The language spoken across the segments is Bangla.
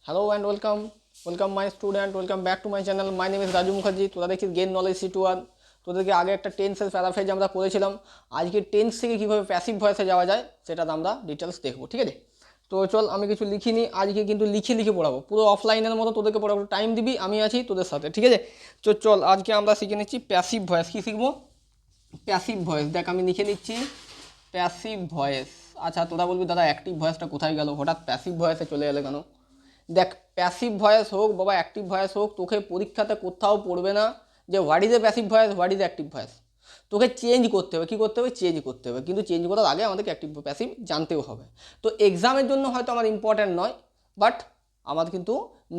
Hello and welcome my student, welcome back to my channel. My name is Raju Mukherjee. তোরা দেখছিস গেইন নলেজ C2 তোদেরকে আগে একটা টেন্সের প্যারাফ্রেজ আমরা করেছিলাম। আজকে টেন্স থেকে কীভাবে প্যাসিভ ভয়েসে যাওয়া যায় সেটা আমরা ডিটেলস দেখবো, ঠিক আছে? তো চল, আমি কিছু লিখিনি আজকে, কিন্তু লিখে পড়াবো, পুরো অফলাইনের মতো তোদেরকে পড়াবো। টাইম দিবি, আমি আছি তোদের সাথে, ঠিক আছে? চল আজকে আমরা শিখে নিচ্ছি প্যাসিভ ভয়েস। কী শিখবো? Passive voice. দেখ আমি লিখে নিচ্ছি প্যাসিভ ভয়েস। আচ্ছা, তোরা বলবি দাদা অ্যাক্টিভ ভয়েসটা কোথায় গেল, হঠাৎ প্যাসিভ ভয়েসে চলে গেলে কেন? দেখ, প্যাসিভ ভয়েস হোক বাবা অ্যাক্টিভ ভয়েস হোক, তোকে পরীক্ষাতে কোথাও পড়বে না যে what is A passive voice, what is active voice. তোকে চেঞ্জ করতে হবে। কী করতে হবে? চেঞ্জ করতে হবে। কিন্তু চেঞ্জ করার আগে আমাদেরকে অ্যাক্টিভ প্যাসিভ জানতেও হবে। তো এক্সামের জন্য হয়তো আমার ইম্পর্ট্যান্ট নয়, বাট আমার কিন্তু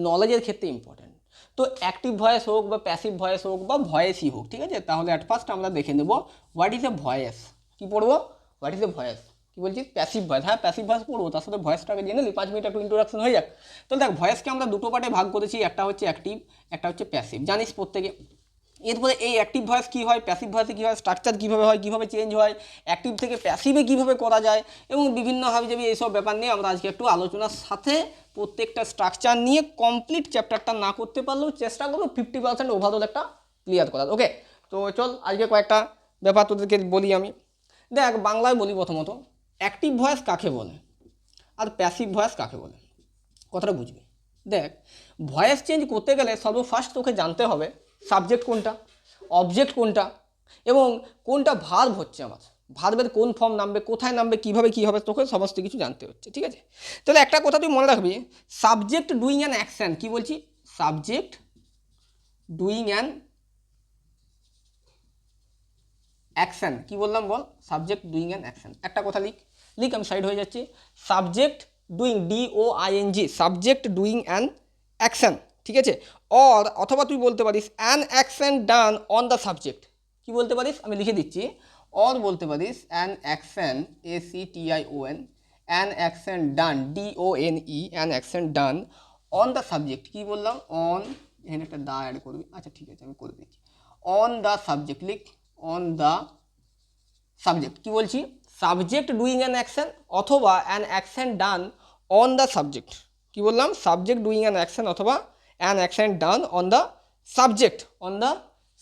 নলেজের ক্ষেত্রে ইম্পর্ট্যান্ট। তো অ্যাক্টিভ ভয়েস হোক বা প্যাসিভ ভয়েস হোক বা ভয়েসই হোক, ঠিক আছে? তাহলে অ্যাট ফার্স্ট আমরা দেখে নেব হোয়াট ইজ এ ভয়েস। কী পড়বো? What is a voice. কী বলছিস? Passive voice. হ্যাঁ, প্যাসিভ ভয়েস পড়বো, তার সাথে ভয়েসটাকে জেনে নিই, 5 মিনিট একটু ইন্ট্রোডাকশন হয়ে যাক। তো দেখ, ভয়েসকে আমরা দুটো পার্টে ভাগ করেছি, একটা হচ্ছে অ্যাক্টিভ, একটা হচ্ছে প্যাসিভ, জানিস প্রত্যেকে। এরপরে এই অ্যাক্টিভ ভয়েস কী হয়, প্যাসিভ ভয়েসে কী হয়, স্ট্রাকচার কীভাবে হয়, কীভাবে চেঞ্জ হয়, অ্যাক্টিভ থেকে প্যাসিভে কীভাবে করা যায়, এবং বিভিন্ন হাবিজাবি এইসব ব্যাপার নিয়ে আমরা আজকে একটু আলোচনার সাথে প্রত্যেকটা স্ট্রাকচার নিয়ে কমপ্লিট চ্যাপ্টারটা না করতে পারলেও চেষ্টা করবো 50% ওভারঅল একটা ক্লিয়ার করার। ওকে, তো চল আজকে কয়েকটা ব্যাপার তোদেরকে বলি আমি। দেখ, বাংলায় বলি প্রথমত, অ্যাক্টিভ ভয়েস কাকে বলে আর প্যাসিভ ভয়েস কাকে বলে, কথাটা বুঝবি। দেখ, ভয়েস চেঞ্জ করতে গেলে সর্বফার্স্ট তোকে জানতে হবে সাবজেক্ট কোনটা, অবজেক্ট কোনটা, এবং কোনটা ভার্ব হচ্ছে আমার, ভার্বের কোন ফর্ম নামবে, কোথায় নামবে, কীভাবে কী হবে, তোকে সমস্ত কিছু জানতে হচ্ছে, ঠিক আছে? তাহলে একটা কথা তুই মনে রাখবি, সাবজেক্ট ডুইং অ্যান অ্যাকশন। কী বলছি? Subject doing an action. কী বললাম বল? Subject doing an action. একটা কথা লিখ, আমি সাইড হয়ে যাচ্ছি। Subject doing, DOING, subject doing an action, ঠিক আছে? অথবা তুই বলতে পারিস an action done on the subject. কী বলতে পারিস? আমি লিখে দিচ্ছি। বলতে পারিস an action, ACTION, an action done, DONE, an action done on the subject. কী বললাম? অন, এখানে একটা দা অ্যাড করবি। আচ্ছা ঠিক আছে, আমি করে দিচ্ছি। অন দ্য সাবজেক্ট লিখ, অন দ্য সাবজেক্ট। কী বলছি? সাবজেক্ট ডুইং অ্যান অ্যাকশন অথবা an action done on the subject. কী বললাম? সাবজেক্ট ডুইং অ্যান অ্যাকশন অথবা an action done on the subject, on the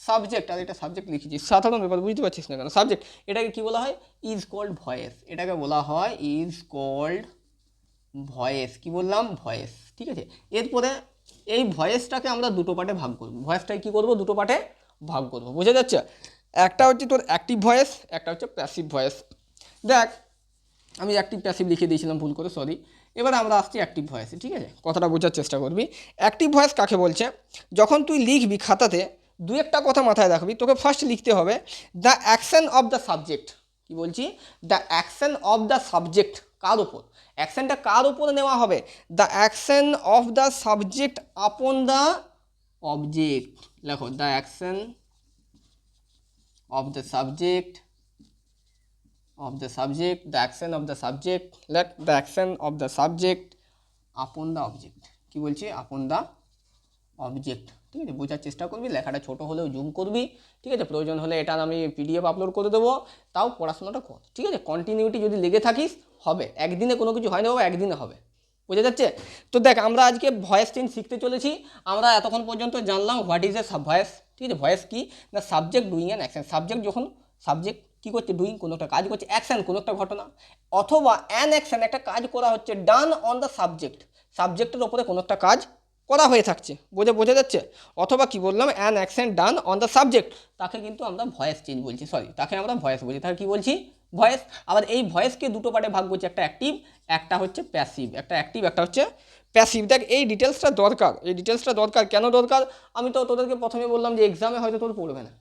subject. আর এটা সাবজেক্ট লিখেছি, সাধারণ ব্যাপার, বুঝতে পারছিস না কেন? সাবজেক্ট, এটাকে কী বলা হয়? Is called voice. এটাকে বলা হয় ইজ কল্ড ভয়েস। কী বললাম? ভয়েস, ঠিক আছে? এরপরে এই ভয়েসটাকে আমরা দুটো পার্টে ভাগ করব। ভয়েসটাকে কী করবো? দুটো পার্টে ভাগ করবো, বোঝা যাচ্ছে? একটা হচ্ছে তোর অ্যাক্টিভ ভয়েস, একটা হচ্ছে প্যাসিভ ভয়েস। দেখ, আমি অ্যাক্টিভ প্যাসিভ লিখে দিয়েছিলাম ভুল করে, সরি। এবার আমরা আসছি অ্যাক্টিভ ভয়েসে, ঠিক আছে? কথাটা বোঝার চেষ্টা করবি। অ্যাক্টিভ ভয়েস কাকে বলছে? যখন তুই লিখবি খাতাতে, দু একটা কথা মাথায় রাখবি। তোকে ফার্স্ট লিখতে হবে the action of the subject. কী বলছি? The action of the subject. কার ওপর অ্যাকশনটা, কার ওপর নেওয়া হবে? The action of the subject upon the object. লেখো the action of the subject, the action of the subject, let the action of the subject upon the object। কি বলছি? upon the object, ঠিক আছে? বোঝার চেষ্টা করবি, লেখাটা ছোট হলেও জুম করবি, ঠিক আছে? প্রয়োজন হলে এটা আমি PDF আপলোড করে দেবো, তাও পড়াশোনাটা কর, ঠিক আছে? কন্টিনিউটি যদি লেগে থাকিস হবে, একদিনে কোনো কিছু হয় না বাবা, একদিনে হবে, বোঝা যাচ্ছে? তো দেখ, আমরা আজকে ভয়েস চেঞ্জ শিখতে চলেছি। আমরা এতক্ষণ পর্যন্ত জানলাম হোয়াট ইজ এ ভয়েস, ঠিক আছে? ভয়েস কি না, subject doing an action. Subject যখন, সাবজেক্ট কী করছে? ডুইং, কোনো একটা কাজ করছে, অ্যাকশন কোনো একটা ঘটনা, অথবা অ্যান অ্যাকশন একটা কাজ করা হচ্ছে, ডান অন দ্য সাবজেক্ট, সাবজেক্টের ওপরে কোনো একটা কাজ করা হয়ে থাকছে, বোঝা যাচ্ছে? অথবা কি বললাম? An action done on the subject, তাকে কিন্তু আমরা ভয়েস চেঞ্জ বলছি, সরি, তাকে আমরা ভয়েস বলছি। তাকে কী বলছি? ভয়েস। আবার এই ভয়েসকে দুটো পার্টে ভাগ করছি, একটা অ্যাক্টিভ, একটা হচ্ছে প্যাসিভ। একটা অ্যাক্টিভ, একটা হচ্ছে প্যাসিভ। দেখ, এই ডিটেলসটা দরকার, কেন দরকার? আমি তো তোদেরকে প্রথমে বললাম যে এক্সামে হয়তো তোর পড়বে না,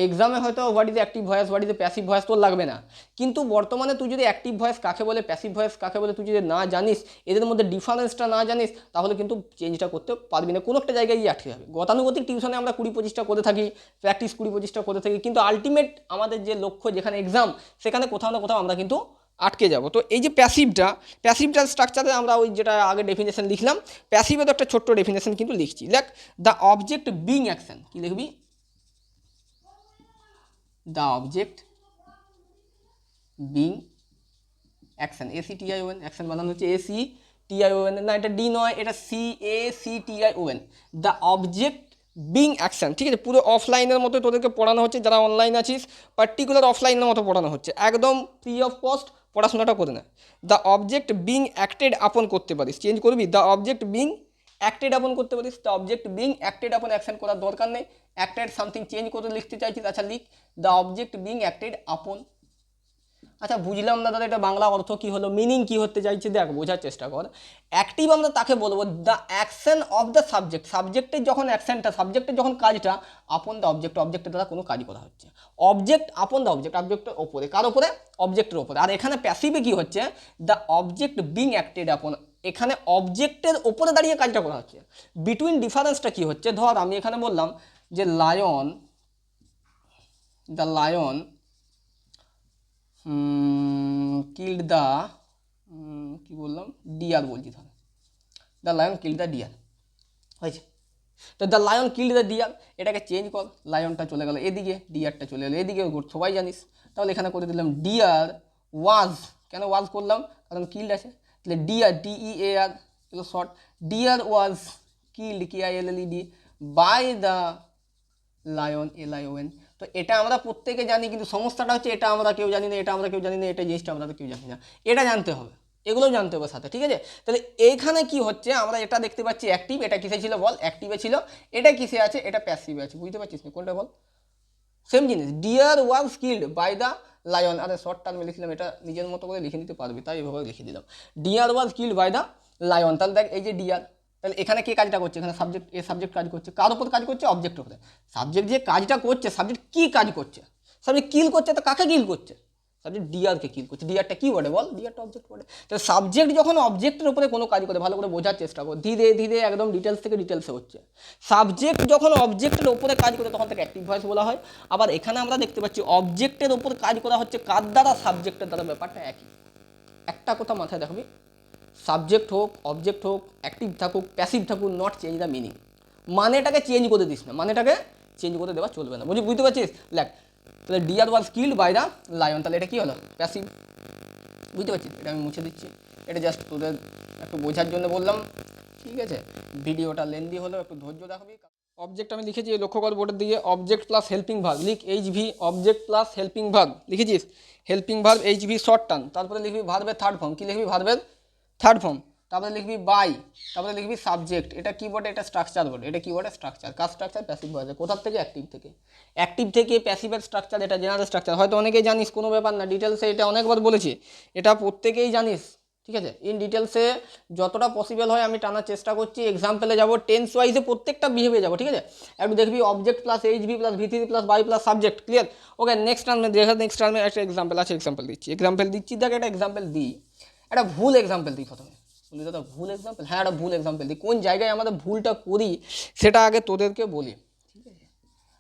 এক্সামে হয়তো what is active voice, what is passive voice তোর লাগবে না। কিন্তু বর্তমানে তুই যদি অ্যাক্টিভ ভয়েস কাকে বলে, প্যাসিভ ভয়েস কাকে বলে তুই যদি না জানিস, এদের মধ্যে ডিফারেন্সটা না জানিস, তাহলে কিন্তু চেঞ্জটা করতে পারবি না, কোনো একটা জায়গায় গিয়ে আটকে যাবে। গতানুগতিক টিউশনে আমরা 20-25টা করে থাকি, প্র্যাকটিস 20-25টা করে থাকি, কিন্তু আলটিমেট আমাদের যে লক্ষ্য, যেখানে এক্সাম, সেখানে কোথাও না কোথাও আমরা কিন্তু আটকে যাব। তো এই যে প্যাসিভটার স্ট্রাকচারে আমরা ওই যেটা আগে ডেফিনেশন লিখলাম, প্যাসিভের তো একটা ছোট্ট ডেফিনেশন কিন্তু লিখছি। দেখ, দ্য অবজেক্ট বিং অ্যাকশন। কি লিখবি? the object being action, ACTION, action বানানো হচ্ছে TION, না এটা ডি নয়, এটা CACTION, the object being action. ঠিক আছে, পুরো অফলাইনের মতো তোদেরকে পড়ানো হচ্ছে, যারা অনলাইন আছিস পার্টিকুলার অফলাইনের মতো পড়ানো হচ্ছে, একদম ফ্রি অফ কস্ট পড়াশোনাটা করে না। দ্য অবজেক্ট বিং অ্যাক্টেড আপন করতে পারিস, চেঞ্জ করবি, দ্য অবজেক্ট বিং অ্যাক্টেড আপন করতে পারিস, দ্য অবজেক্ট বিং অ্যাক্টেড আপন, অ্যাকশন করার দরকার নেই, অ্যাক্টেড সামথিং চেঞ্জ করে লিখতে চাইছিস, আচ্ছা লিখ দ্য অবজেক্ট বিং অ্যাক্টেড আপন। আচ্ছা বুঝলাম না দাদা এটা বাংলা অর্থ কী হলো, মিনিং কী হতে চাইছে, দেখ বোঝার চেষ্টা কর। অ্যাক্টিভ আমরা তাকে বলবো the action of the subject, সাবজেক্টের যখন অ্যাকশনটা, সাবজেক্টের যখন কাজটা আপন দ্য অবজেক্ট, অবজেক্টের দ্বারা কোনো কাজ করা হচ্ছে, অবজেক্ট আপন দ্য অবজেক্ট, অবজেক্টের ওপরে, কার ওপরে, অবজেক্টের ওপরে। আর এখানে প্যাসিভে কী হচ্ছে, দ্য অবজেক্ট বিং অ্যাক্টেড আপন, এখানে অবজেক্টের ওপরে দাঁড়িয়ে কাজটা করা হচ্ছে। বিটুইন ডিফারেন্সটা কী হচ্ছে, ধর আমি এখানে বললাম যে lion, the lion killed the, কী বললাম, ডিয়ার বলছি, ধর the lion killed the deer হয়েছে। তো the lion killed the deer, এটাকে চেঞ্জ কর, লায়নটা চলে গেল এদিকে, ডিয়ারটা চলে গেলো এদিকে, সবাই জানিস। তাহলে এখানে করে দিলাম ডিয়ার ওয়াজ, কেন ওয়াজ করলাম, কারণ কিল্ড আছে, তাহলে ডিয়ার DEAR, এগুলো short, deer was killed KILLED by the lion LION। তো এটা আমরা প্রত্যেকে জানি, কিন্তু সমস্যাটা হচ্ছে এটা আমরা কেউ জানি না, এটা আমরা কেউ জানি না, এটা জিনিসটা আমরা কেউ জানি না, এটা জানতে হবে, এগুলোও জানতে হবে সাথে। ঠিক আছে, তাহলে এইখানে কি হচ্ছে, আমরা এটা দেখতে পাচ্ছি অ্যাক্টিভ, এটা কিসে ছিল বল, অ্যাক্টিভে ছিল, এটা কিসে আছে, এটা প্যাসিভে আছে, বুঝতে পারছিস না কোনটা বল, সেম জিনিস, deer was killed by the lion. আরে শর্ট টার্মে লিখলাম, এটা নিজের মতো করে লিখে নিতে পারবি, তাই এভাবে লিখে দিলাম, deer was killed by the lion. তাহলে দেখ এই যে ডিয়ার, তাহলে এখানে কে কাজটা করছে, এখানে সাবজেক্ট, এ সাবজেক্ট কাজ করছে, কার উপর কাজ করছে, অবজেক্টের উপরে। সাবজেক্ট যে কাজটা করছে, সাবজেক্ট কি কাজ করছে, সাবজেক্ট কিল করছে, তো কাকে কিল করছে, সাবজেক্ট ডিয়ারকে কিল করছে। ডিয়ারটা কি বলে বল, ডিয়ারটা অবজেক্ট বলে। তো সাবজেক্ট যখন অবজেক্টের উপরে কোনো কাজ করে, ভালো করে বোঝার চেষ্টা কর, ধীরে ধীরে একদম ডিটেলস থেকে ডিটেলসে হচ্ছে। সাবজেক্ট যখন অবজেক্টের উপরে কাজ করে তখন তাকে অ্যাক্টিভ ভয়েস বলা হয়। আবার এখানে আমরা দেখতে পাচ্ছি অবজেক্টের উপর কাজ করা হচ্ছে কার দ্বারা, সাবজেক্টের দ্বারা, ব্যাপারটা একই। একটা কথা মাথায় রাখবি, সাবজেক্ট হোক, অবজেক্ট হোক, অ্যাক্টিভ থাকুক, প্যাসিভ থাকুক, নট চেঞ্জ দ্য মিনিং, মানেটাকে চেঞ্জ করে দিস না, মানেটাকে চেঞ্জ করে দেওয়া চলবে না, বুঝতে পারছিস। লেখ তাহলে deer was killed by the lion, তাহলে এটা কী হলো, প্যাসিভ, বুঝতে পারছিস। এটা আমি মুছে দিচ্ছি, এটা জাস্ট তোদের একটু বোঝার জন্য বললাম, ঠিক আছে। ভিডিওটা লেন্দি হলো, একটু ধৈর্য রাখবি। অবজেক্ট আমি লিখেছি, লক্ষ্য কর বোর্ডের দিকে, অবজেক্ট প্লাস হেল্পিং ভার্ব, লিখ HV, object plus helping verb লিখেছিস, helping verb HV short term, তারপরে লিখবি ভার্বের থার্ড ফর্ম, কী লিখবি, ভার্বের থার্ড ফর্ম, তারপরে লিখবি বাই, তারপরে লিখবি সাবজেক্ট, এটা কি বটে, এটা স্ট্রাকচার বটে, এটা কি বটে, স্ট্রাকচার, কার স্ট্রাকচার, প্যাসিভ ভয়েসে, কোথার থেকে, অ্যাক্টিভ থেকে, অ্যাক্টিভ থেকে প্যাসিভের স্ট্রাকচার, এটা জেনারেল স্ট্রাকচার, হয়তো অনেকেই জানিস, কোনো ব্যাপার না, ডিটেলসে এটা অনেকবার বলেছি, এটা প্রত্যেকেই জানিস, ঠিক আছে। ইন ডিটেলসে যতটা পসিবল হয় আমি টানার চেষ্টা করছি, এক্সাম্পলে যাবো, টেন্স ওয়াইজে প্রত্যেকটা বিহেভিয়ার যাবো, ঠিক আছে। একটু দেখবি object plus HV plus V3 plus by plus subject, clear. Okay, next টার্মে দেখা, নেক্সট টার্মে একটা এক্সাম্পল আছে, এক্সাম্পল দিচ্ছি, দেখ একটা এক্সাম্পল দিই, একটা ভুল এক্সাম্পল দিই প্রথমে, বলি দাদা ভুল এক্সাম্পল, হ্যাঁ একটা ভুল এক্সাম্পল দিই, কোন জায়গায় আমাদের ভুলটা করি সেটা আগে তোদেরকে বলি, ঠিক আছে।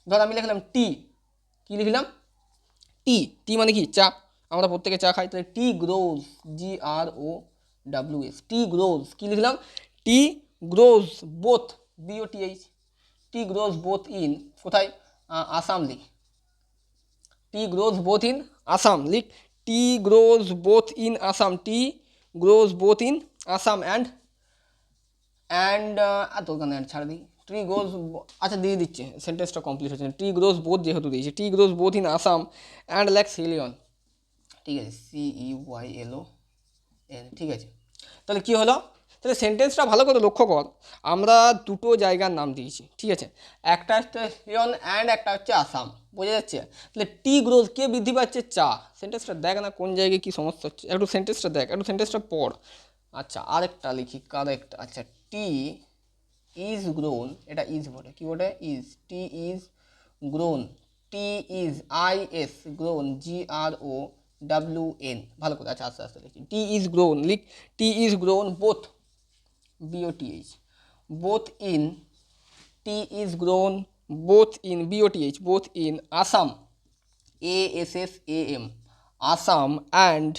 ধর আমি লিখলাম টি, কী লিখলাম, টি, টি মানে কি, চা, আমরা প্রত্যেকে চা খাই, তাহলে tea grows, GROWS, tea grows, কী লিখলাম, tea grows both, BOTH, tea grows both in, কোথায়, আসাম, লিখ tea grows both in Assam, লিখ tea grows both in Assam, tea grows both in Assam and আর তোর কানে ছাড় দিই, ট্রি গ্রোজ, আচ্ছা দিয়ে দিচ্ছে, সেন্টেন্সটা কমপ্লিট হচ্ছে না, ট্রি গ্রোজ বোথ যেহেতু দিয়েছে, tea grows both in Assam and ল্যাক সিলিয়ন, ঠিক আছে, CEYLON, ঠিক আছে। তাহলে কী হলো, তাহলে সেন্টেন্সটা ভালো করে লক্ষ্য কর, আমরা দুটো জায়গার নাম দিয়েছি, ঠিক আছে, একটা হচ্ছে সিলিয়ন অ্যান্ড একটা হচ্ছে আসাম, বোঝা যাচ্ছে। তাহলে টি গ্রোজ, কে বৃদ্ধি পাচ্ছে, চা, সেন্টেন্সটা দেখ না কোন জায়গায় কী সমস্যা হচ্ছে, একটু সেন্টেন্সটা দেখ, একটু সেন্টেন্সটা পড়। আচ্ছা আরেকটা লিখি, কারেক্ট, আচ্ছা টি ইজ গ্রোন, এটা ইজ বটে, কী বটে, is, T is grown, T is IS grown, GROWN, ভালো করে, আচ্ছা আস্তে আস্তে লিখি, টি ইজ গ্রোন, লিখ tea is grown both, BOTH, both in, tea is grown both in, BOTH, both in Assam, ASSAM, Assam and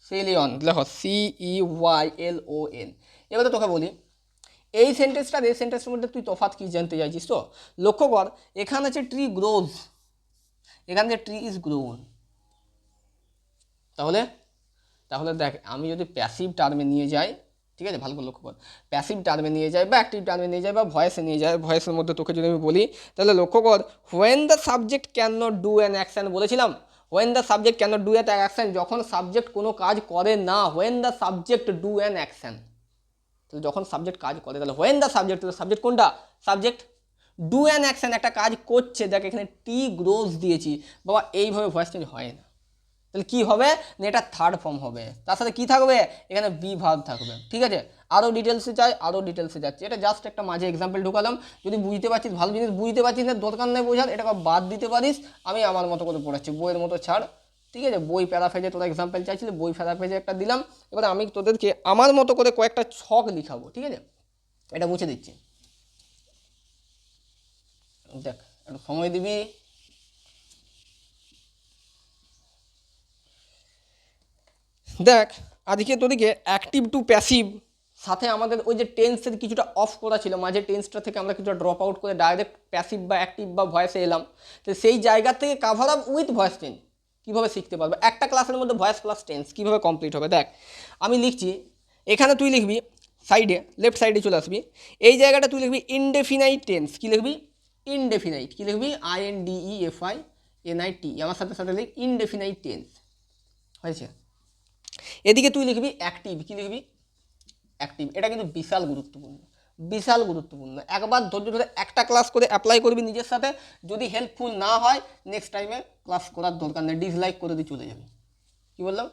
Ceylon, দেখো CEYLON। এবারে তোকে বলি এই সেন্টেন্সটার এই সেন্টেন্সের মধ্যে তুই তফাৎ কি জানতে চাইছিস, তো লক্ষ্য কর, এখানে আছে ট্রি গ্রোজ, এখানে যে ট্রি ইজ গ্রোন, তাহলে তাহলে দেখ আমি যদি প্যাসিভ টার্মে নিয়ে যাই, ঠিক আছে, ভালো করে লক্ষ্য কর, প্যাসিভ টার্মে নিয়ে যায় বা অ্যাক্টিভ টার্মে নিয়ে যায় বা ভয়েসে নিয়ে যায়, ভয়েসের মধ্যে তোকে যদি আমি বলি তাহলে লক্ষ্য কর, when the subject can not do an action বলেছিলাম, when the subject can not do an action, যখন সাবজেক্ট কোনো কাজ করে না, when the subject do an action, তাহলে যখন সাবজেক্ট কাজ করে তাহলে হোয়েন দ্য সাবজেক্ট, সাবজেক্ট কোনটা, সাবজেক্ট ডু অ্যান অ্যাকশন, একটা কাজ করছে, দেখ এখানে টি গ্রোজ দিয়েছি বাবা, এইভাবে ভয়েস চেঞ্জ হয় না, তাহলে কী হবে না, এটা থার্ড ফর্ম হবে, তার সাথে কী থাকবে, এখানে বি ভার্ব থাকবে, ঠিক আছে। আরও ডিটেলসে চাই, আরও ডিটেলসে যাচ্ছে, এটা জাস্ট একটা মাঝে এক্সাম্পল ঢুকালাম, যদি বুঝতে পারছিস ভালো জিনিস, বুঝতে পারছিস না দরকার নেই বোঝার, এটাকে বাদ দিতে পারিস, আমি আমার মতো করে পড়াচ্ছি, বইয়ের মতো ছাড়, ঠিক আছে। বই প্যারাফ্রেজে তোরা এক্সাম্পল চাইছিলি, বই প্যারাফ্রেজে একটা দিলাম, এবার আমি তোদেরকে আমার মতো করে কয়েকটা ছক লিখাবো, ঠিক আছে, এটা মুছে দিচ্ছি, দেখ একটু সময় দিবি। দেখ আজকে তোদিকে অ্যাক্টিভ টু প্যাসিভ, সাথে আমাদের ওই যে টেন্সের কিছুটা অফ করা ছিল, মাঝে টেন্সটা থেকে আমরা কিছুটা ড্রপ আউট করে ডাইরেক্ট প্যাসিভ বা অ্যাক্টিভ বা ভয়েসে এলাম, তো সেই জায়গা থেকে cover up with voice change কীভাবে শিখতে পারবে, একটা ক্লাসের মধ্যে ভয়েস প্লাস টেন্স কীভাবে কমপ্লিট হবে। দেখ আমি লিখছি, এখানে তুই লিখবি সাইডে, লেফট সাইডে চলে আসবি, এই জায়গাটা তুই লিখবি ইনডেফিনাইট টেন্স, কী লিখবি, ইনডেফিনাইট, কী লিখবি, INDEFINIT, আমার সাথে সাথে লিখ ইনডেফিনাইট টেন্স, হয়েছে। এদিকে তুই লিখবি অ্যাক্টিভ, কী লিখবি, অ্যাক্টিভ, এটা কিন্তু বিশাল গুরুত্বপূর্ণ, বিশাল গুরুত্বপূর্ণ, একবার ধৈর্য ধরে একটা ক্লাস করে অ্যাপ্লাই করবি নিজের সাথে, যদি হেল্পফুল না হয় নেক্সট টাইমে ক্লাস করার দরকার নেই, ডিসলাইক করে দিয়ে চলে যাবি, কী বললাম,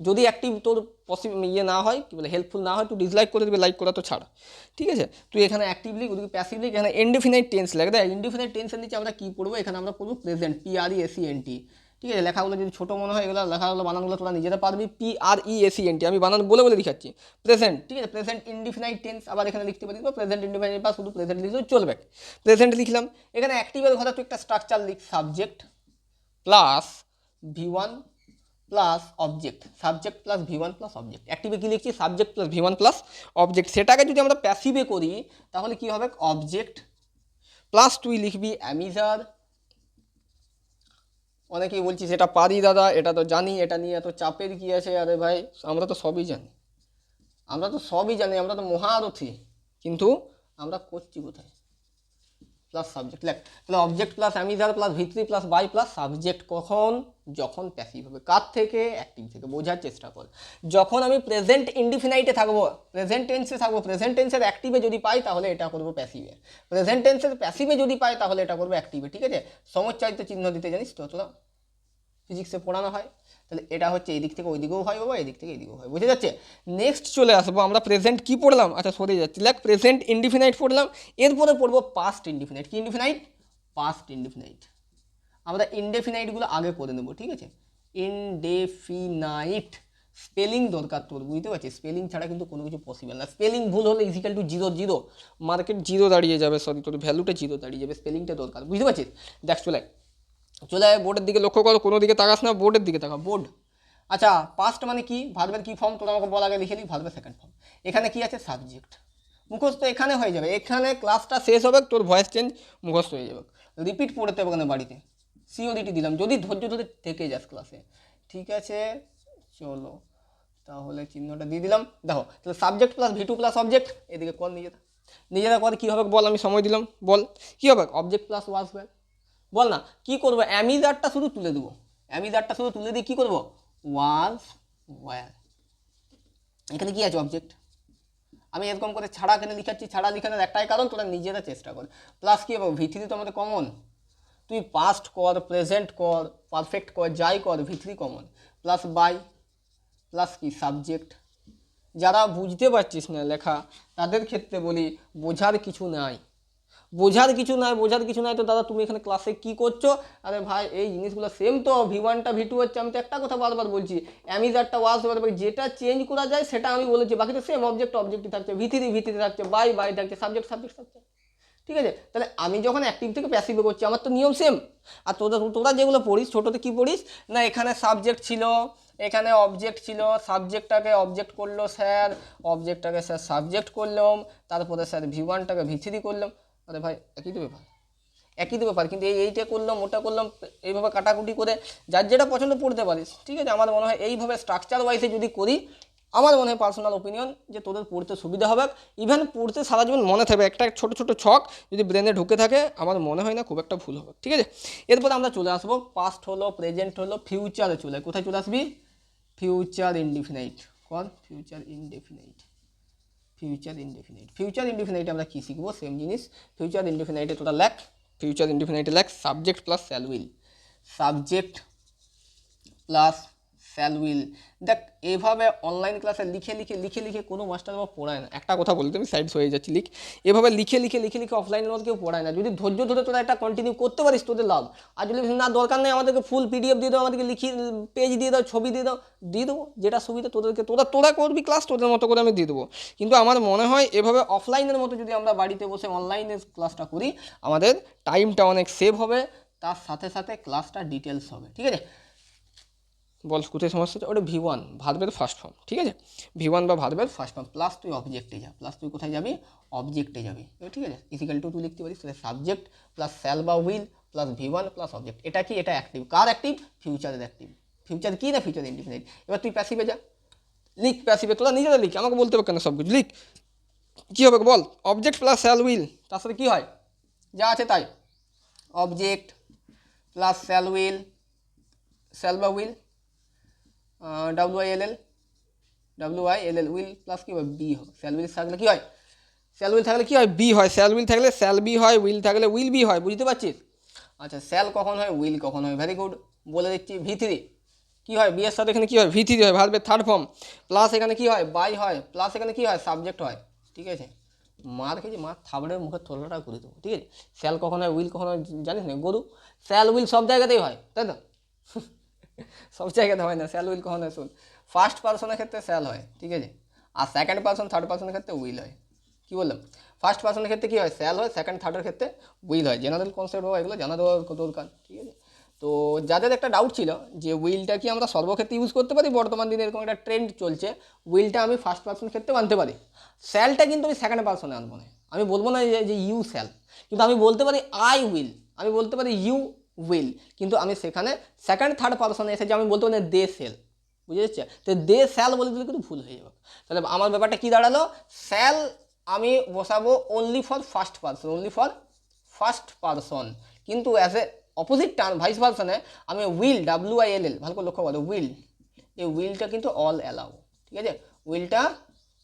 যদি অ্যাক্টিভ তোর পসিবল না হয়, কী বলে হেল্পফুল না হয়, তুই ডিসলাইক করে দেবে, লাইক করা তো ছাড়, ঠিক আছে। তুই এখানে অ্যাক্টিভলি, ওদিকে প্যাসিভলি, এখানে ইনডেফিনাইট টেন্স লাগে, দেখ ইনডেফিনাইট টেন্সের নিচে আমরা কী পড়বো, এখানে আমরা পড়বো প্রেজেন্ট, PRESENT, ঠিক আছে। লেখাগুলো যদি ছোটো মনে হয়, এগুলো লেখাগুলো বানানগুলো তোরা নিজেরা পারবি, PRESENT, আমি বানান বলে বলে দেখাচ্ছি, প্রেজেন্ট, ঠিক আছে, প্রেজেন্ট ইনডিফিনাইট টেন্স, আবার এখানে লিখতে পারি প্রেজেন্ট ইনডিফিনাইট বা শুধু প্রেজেন্ট লিখলেও চলবে, প্রেজেন্ট লিখলাম, এখানে অ্যাক্টিভের কথা তুই একটা স্ট্রাকচার লিখ, subject plus V1 plus object, subject plus V1 plus object, অ্যাক্টিভে কী লিখছি, subject plus V1 plus object, সেটাকে যদি আমরা প্যাসিভে করি তাহলে কী হবে, অবজেক্ট প্লাস তুই লিখবি অ্যামিজার, অনেকেই বলছি সেটা পারি দাদা, এটা তো জানি, এটা নিয়ে এত চাপের কী আছে, আরে ভাই আমরা তো সবই জানি, আমরা তো সবই জানি, আমরা তো মহারথী, কিন্তু আমরা করছি কোথায়, প্লাস সাবজেক্ট লেখ, তাহলে object plus am is are plus V3 plus by plus subject, কখন, যখন প্যাসিভ হবে, কার থেকে, অ্যাক্টিভ থেকে, বোঝার চেষ্টা কর, যখন আমি প্রেজেন্ট ইনডিফিনাইটে থাকবো, প্রেজেন্ট টেন্সে থাকবো, প্রেজেন্ট টেন্সের অ্যাক্টিভে যদি পাই তাহলে এটা করবো প্যাসিভে, প্রেজেন্ট টেন্সের প্যাসিভে যদি পাই তাহলে এটা করবো অ্যাক্টিভে, ঠিক আছে। সমচ্চারিত চিহ্ন দিতে জানিস তো তোরা, ফিজিক্সে পড়ানো হয়, তাহলে এটা হচ্ছে এই দিক থেকে ওই দিকেও হয় বাবা, এই দিক থেকে এই দিকেও হয়, বুঝে যাচ্ছে। নেক্সট চলে আসবো আমরা প্রেজেন্ট কি পড়লাম, আচ্ছা সরে যাচ্ছি, লাইক প্রেজেন্ট ইনডিফিনাইট পড়লাম, এরপরে পড়বো পাস্ট ইনডিফিনাইট, কি ইনডিফিনাইট, পাস্ট ইনডিফিনাইট, আমরা ইনডেফিনাইটগুলো আগে করে নেবো, ঠিক আছে। ইনডেফিনাইট স্পেলিং দরকার তোর, বুঝতে পারছিস, স্পেলিং ছাড়া কিন্তু কোনো কিছু পসিবল না, স্পেলিং ভুল হলে ইজিক্যাল টু 0 0, মার্কেট 0 দাঁড়িয়ে যাবে, সরি তোর ভ্যালুটা 0 দাঁড়িয়ে যাবে, স্পেলিংটা দরকার, বুঝতে পারছিস। দেখ চলে আয় বোর্ডের দিকে লক্ষ্য করো, কোনো দিকে তাকাস না, বোর্ডের দিকে তাকা, বোর্ড। আচ্ছা পাস্ট মানে কি, ভার্বের কি ফর্ম তোরা আমাকে বল আগে লিখে নিই, ভার্বের সেকেন্ড ফর্ম, এখানে কি আছে, সাবজেক্ট, মুখস্থ এখানে হয়ে যাবে, এখানে ক্লাসটা শেষ হবে তোর ভয়েস চেঞ্জ মুখস্থ হয়ে যাবে, রিপিট পড়তে হবে ওখানে বাড়িতে, CODT দিলাম, যদি ধৈর্য ধরে থেকে যাস ক্লাসে, ঠিক আছে। চলো তাহলে চিহ্নটা দিয়ে দিলাম, দেখো তাহলে subject plus V2 plus object, এদিকে কর নিজেরা, নিজেরা কর, কী হবে বল, আমি সময় দিলাম, বল কী হবে, অবজেক্ট প্লাস ওয়াজ ওয়্যার, বল না কী করবো, অ্যামিজারটা শুধু তুলে দেবো, অ্যামিজারটা শুধু তুলে দিয়ে কী করবো, ওয়াজ ওয়্যার, এখানে কী আছে, অবজেক্ট, আমি এরকম করে ছাড়া কেন লিখাচ্ছি, ছাড়া লিখানোর একটাই কারণ, তোরা নিজেরা চেষ্টা কর, প্লাস কী হবে, V3 তো আমাদের কমন, তুই পাস্ট কর, প্রেজেন্ট কর, পারফেক্ট কর, যাই কর, V3 common, plus by, plus কি সাবজেক্ট, যারা বুঝতে পারছিস না লেখা তাদের ক্ষেত্রে বলি বোঝার কিছু নাই, বোঝার কিছু নাই, বোঝার কিছু নাই, তো দাদা তুমি এখানে ক্লাসে কি করছো, আরে ভাই এই জিনিসগুলো সেম তো, V1টা V2 হচ্ছে, আমি তো একটা কথা বারবার বলছি, অ্যামিজারটা ওয়াজ ওয়্যার, যেটা চেঞ্জ করা যায় সেটা আমি বলেছি, বাকি তো সেম, অবজেক্ট অবজেক্টই থাকছে, V3 থাকছে, বাই বাই থাকছে, সাবজেক্ট সাবজেক্ট থাকছে, ঠিক আছে। তাহলে আমি যখন অ্যাক্টিভ থেকে প্যাসিভে করছি আমার তো নিয়ম সেম, আর তোরা যেগুলো পড়িস ছোটোতে কী পড়িস না, এখানে সাবজেক্ট ছিল, এখানে অবজেক্ট ছিল, সাবজেক্টটাকে অবজেক্ট করলো স্যার, অবজেক্টটাকে স্যার সাবজেক্ট করলাম, তারপরে স্যার V1টাকে V3 করলাম, আরে ভাই একই তো ব্যাপার, একই তো ব্যাপার, কিন্তু এইটা করলাম ওটা করলাম এইভাবে কাটাকুটি করে যার যেটা পছন্দ পড়তে পারিস, ঠিক আছে। আমার মনে হয় এইভাবে স্ট্রাকচার ওয়াইজে যদি করি, আমার মনে হয় পার্সোনাল ওপিনিয়ন যে তোদের পড়তে সুবিধা হবে, ইভেন পড়তে সারা জীবন মনে থাকবে। একটা ছোটো ছোটো ছক যদি ব্রেনে ঢুকে থাকে, আমার মনে হয় না খুব একটা ভুল হবে, ঠিক আছে। এরপরে আমরা চলে আসবো, পাস্ট হলো, প্রেজেন্ট হলো, ফিউচারে চলে। কোথায় চলে আসবি? Future indefinite. কর ফিউচার ইনডেফিনাইট। ফিউচার ইনডিফিনাইটে আমরা কী শিখবো? সেম জিনিস। ফিউচার ইনডিফিনাইটে তোরা লেখ, ফিউচার ইনডিফিনাইটে লেখ subject plus shall will. Subject plus shall will. দেখ এভাবে অনলাইন ক্লাসে লিখে লিখে লিখে লিখে কোনো মাস্টার আমার পড়ায় না। একটা কথা বলতে আমি সাইড হয়ে যাচ্ছি, লিখ এভাবে লিখে লিখে লিখে লিখে অফলাইনের মধ্যে কেউ পড়ায় না। যদি ধৈর্য ধরে তোরা এটা কন্টিনিউ করতে পারিস তোদের লাভ। আর যদি না দরকার নেই আমাদেরকে ফুল পিডিএফ দিয়ে দাও, আমাদেরকে লিখি পেজ দিয়ে দাও, ছবি দিয়ে দাও, দিয়ে দেবো, যেটা সুবিধা তোদেরকে, তোরা করবি ক্লাস তোদের মতো করে আমি দিয়ে দেবো। কিন্তু আমার মনে হয় এভাবে অফলাইনের মতো যদি আমরা বাড়িতে বসে অনলাইনে ক্লাসটা করি, আমাদের টাইমটা অনেক সেভ হবে, তার সাথে সাথে ক্লাসটা ডিটেলস হবে, ঠিক আছে। বল কোথায় সমস্যা হচ্ছে? ওটা V1 ভার্বের ফার্স্ট ফর্ম, ঠিক আছে। V1 বা ভার্বের ফার্স্ট ফর্ম প্লাস তুই অবজেক্টে যা, প্লাস তুই কোথায় যাবি? অবজেক্টে যাবি, ঠিক আছে। ইজিক্যাল টু তুই লিখতে পারিস সাবজেক্ট প্লাস শ্যাল বা will plus V1 plus object. এটা কি? এটা অ্যাক্টিভ। কার অ্যাক্টিভ? ফিউচারের অ্যাক্টিভ। ফিউচার কি না? Future indefinite. এবার তুই প্যাসিভে যা, লিখ প্যাসিভে, তোরা নিজেরা লিখ, আমাকে বলতে হবে কেন সব কিছু, লিখ কী হবে বল। অবজেক্ট প্লাস শ্যাল উইল, তার সাথে কী হয়? যা আছে তাই। Object plus shall will, shall বা উইল, WILL উইল প্লাস কী হয়? বি হয়। শ্যাল উইল থাকলে কী হয়? শ্যাল উইল থাকলে কী হয়? বি হয়। শ্যাল উইল থাকলে শ্যাল বি হয়, উইল থাকলে উইল বি হয়, বুঝতে পারছিস? আচ্ছা, শ্যাল কখন হয়? উইল কখন হয়? ভেরি গুড, বলে দিচ্ছি। V3 কী হয়? বি এর সাথে এখানে কী হয়? V3 হয়, ভার্বের থার্ড ফর্ম, প্লাস এখানে কী হয়? বাই হয়, প্লাস এখানে কী হয়? সাবজেক্ট হয়, ঠিক আছে। মার খেয়েছি, মার থাবড়ের মুখে থোলাটা করে দেবো, ঠিক আছে। শ্যাল কখন হয়? উইল কখন হয়? জানিস না গরু? শ্যাল উইল সব জায়গাতেই হয়, তাই তো? সব জায়গাতে হয় না। শ্যাল উইল কখন হয়? শুন, ফার্স্ট পার্সনের ক্ষেত্রে শ্যাল হয়, ঠিক আছে। আর সেকেন্ড পার্সন থার্ড পার্সনের ক্ষেত্রে উইল হয়। কী বললাম? ফার্স্ট পার্সনের ক্ষেত্রে কী হয়? শ্যাল হয়, সেকেন্ড থার্ডের ক্ষেত্রে উইল হয়। জেনারেল কনসেপ্ট হওয়া এগুলো জানা দেওয়া দরকার, ঠিক আছে। তো যাদের একটা ডাউট ছিল যে উইলটা কি আমরা সর্বক্ষেত্রে ইউজ করতে পারি, বর্তমান দিনে এরকম একটা ট্রেন্ড চলছে, উইলটা আমি ফার্স্ট পার্সনের ক্ষেত্রে আনতে পারি, শ্যালটা কিন্তু আমি সেকেন্ড পার্সনে আনবো না। আমি বলবো না যে ইউ শ্যাল, কিন্তু আমি বলতে পারি আই উইল, আমি বলতে পারি ইউ উইল, কিন্তু আমি সেখানে সেকেন্ড থার্ড পার্সনে এসে যে আমি বলতে পারি দে সেল, বুঝে যাচ্ছে? তো দে স্যাল বলে দিলে কিন্তু ভুল হয়ে যাবে। তাহলে আমার ব্যাপারটা কী দাঁড়ালো? স্যাল আমি বসাবো only for first person, only for first person, কিন্তু as a opposite term vice ভার্সনে আমি উইল, WILL, ভালো করে লক্ষ্য করো, উইল, এই উইলটা কিন্তু অল অ্যালাউ, ঠিক আছে। উইলটা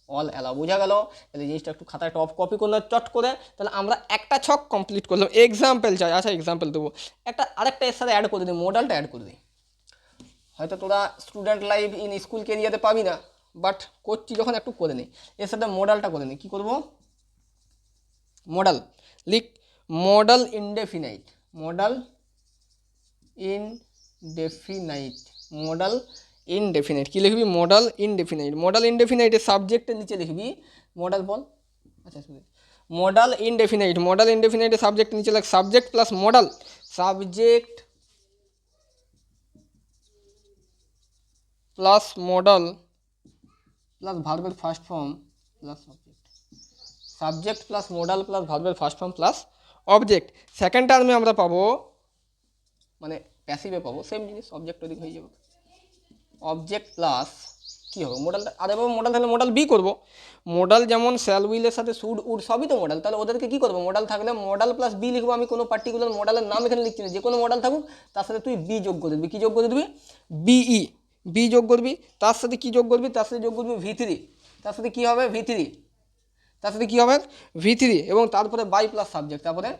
অল অ্যালাউ, বোঝা গেল? তাহলে জিনিসটা একটু খাতায় টপ কপি করলে চট করে, তাহলে আমরা একটা ছক কমপ্লিট করলাম। এক্সাম্পল চাই, আচ্ছা এক্সাম্পল দেবো একটা, আরেকটা এর সাথে অ্যাড করে দিই, মডেলটা অ্যাড করে দিই। হয়তো তোরা স্টুডেন্ট লাইফ ইন স্কুল কেরিয়ারে পাবি না, বাট করছি যখন একটু করে নিই, এর সাথে মডেলটা করে নিই। কী করবো? মডেল লিখ, modal indefinite, modal indefinite, modal indefinite. কী লিখবি? Modal indefinite. মডেল ইনডেফিনাইটের সাবজেক্টের নিচে লিখবি মডেল, বল। আচ্ছা শুধু মডেল ইনডেফিনাইট, মডেল ইনডেফিনাইটের সাবজেক্টের নিচে লাগ subject plus modal, subject plus modal plus ভার্বের first form plus object, subject plus modal plus ভার্বের first form plus object. Second টার্মে আমরা পাবো, মানে প্যাসিভে পাবো সেম জিনিস, অবজেক্ট ওদিক হয়ে যাবে। অবজেক্ট প্লাস কী হবে? মডেলটা, আরে বাবা মডেল থাকলে মডেল বি করবো। মডেল যেমন শ্যাল উইলের সাথে শুড উড সবই তো মডেল, তাহলে ওদেরকে কী করবো? মডেল থাকলে মডেল প্লাস বি লিখবো। আমি কোনো পার্টিকুলার মডেলের নাম এখানে লিখছি না, যে কোনো মডেল থাকুক তার সাথে তুই বি যোগ করে দিবি। কী যোগ করে দিবি? বিই, বি যোগ করবি। তার সাথে কী যোগ করবি? তার সাথে যোগ করবি V3, তার সাথে কী হবে? V3, তার সাথে কী হবে? V3, এবং তারপরে বাই প্লাস সাবজেক্ট, তারপরে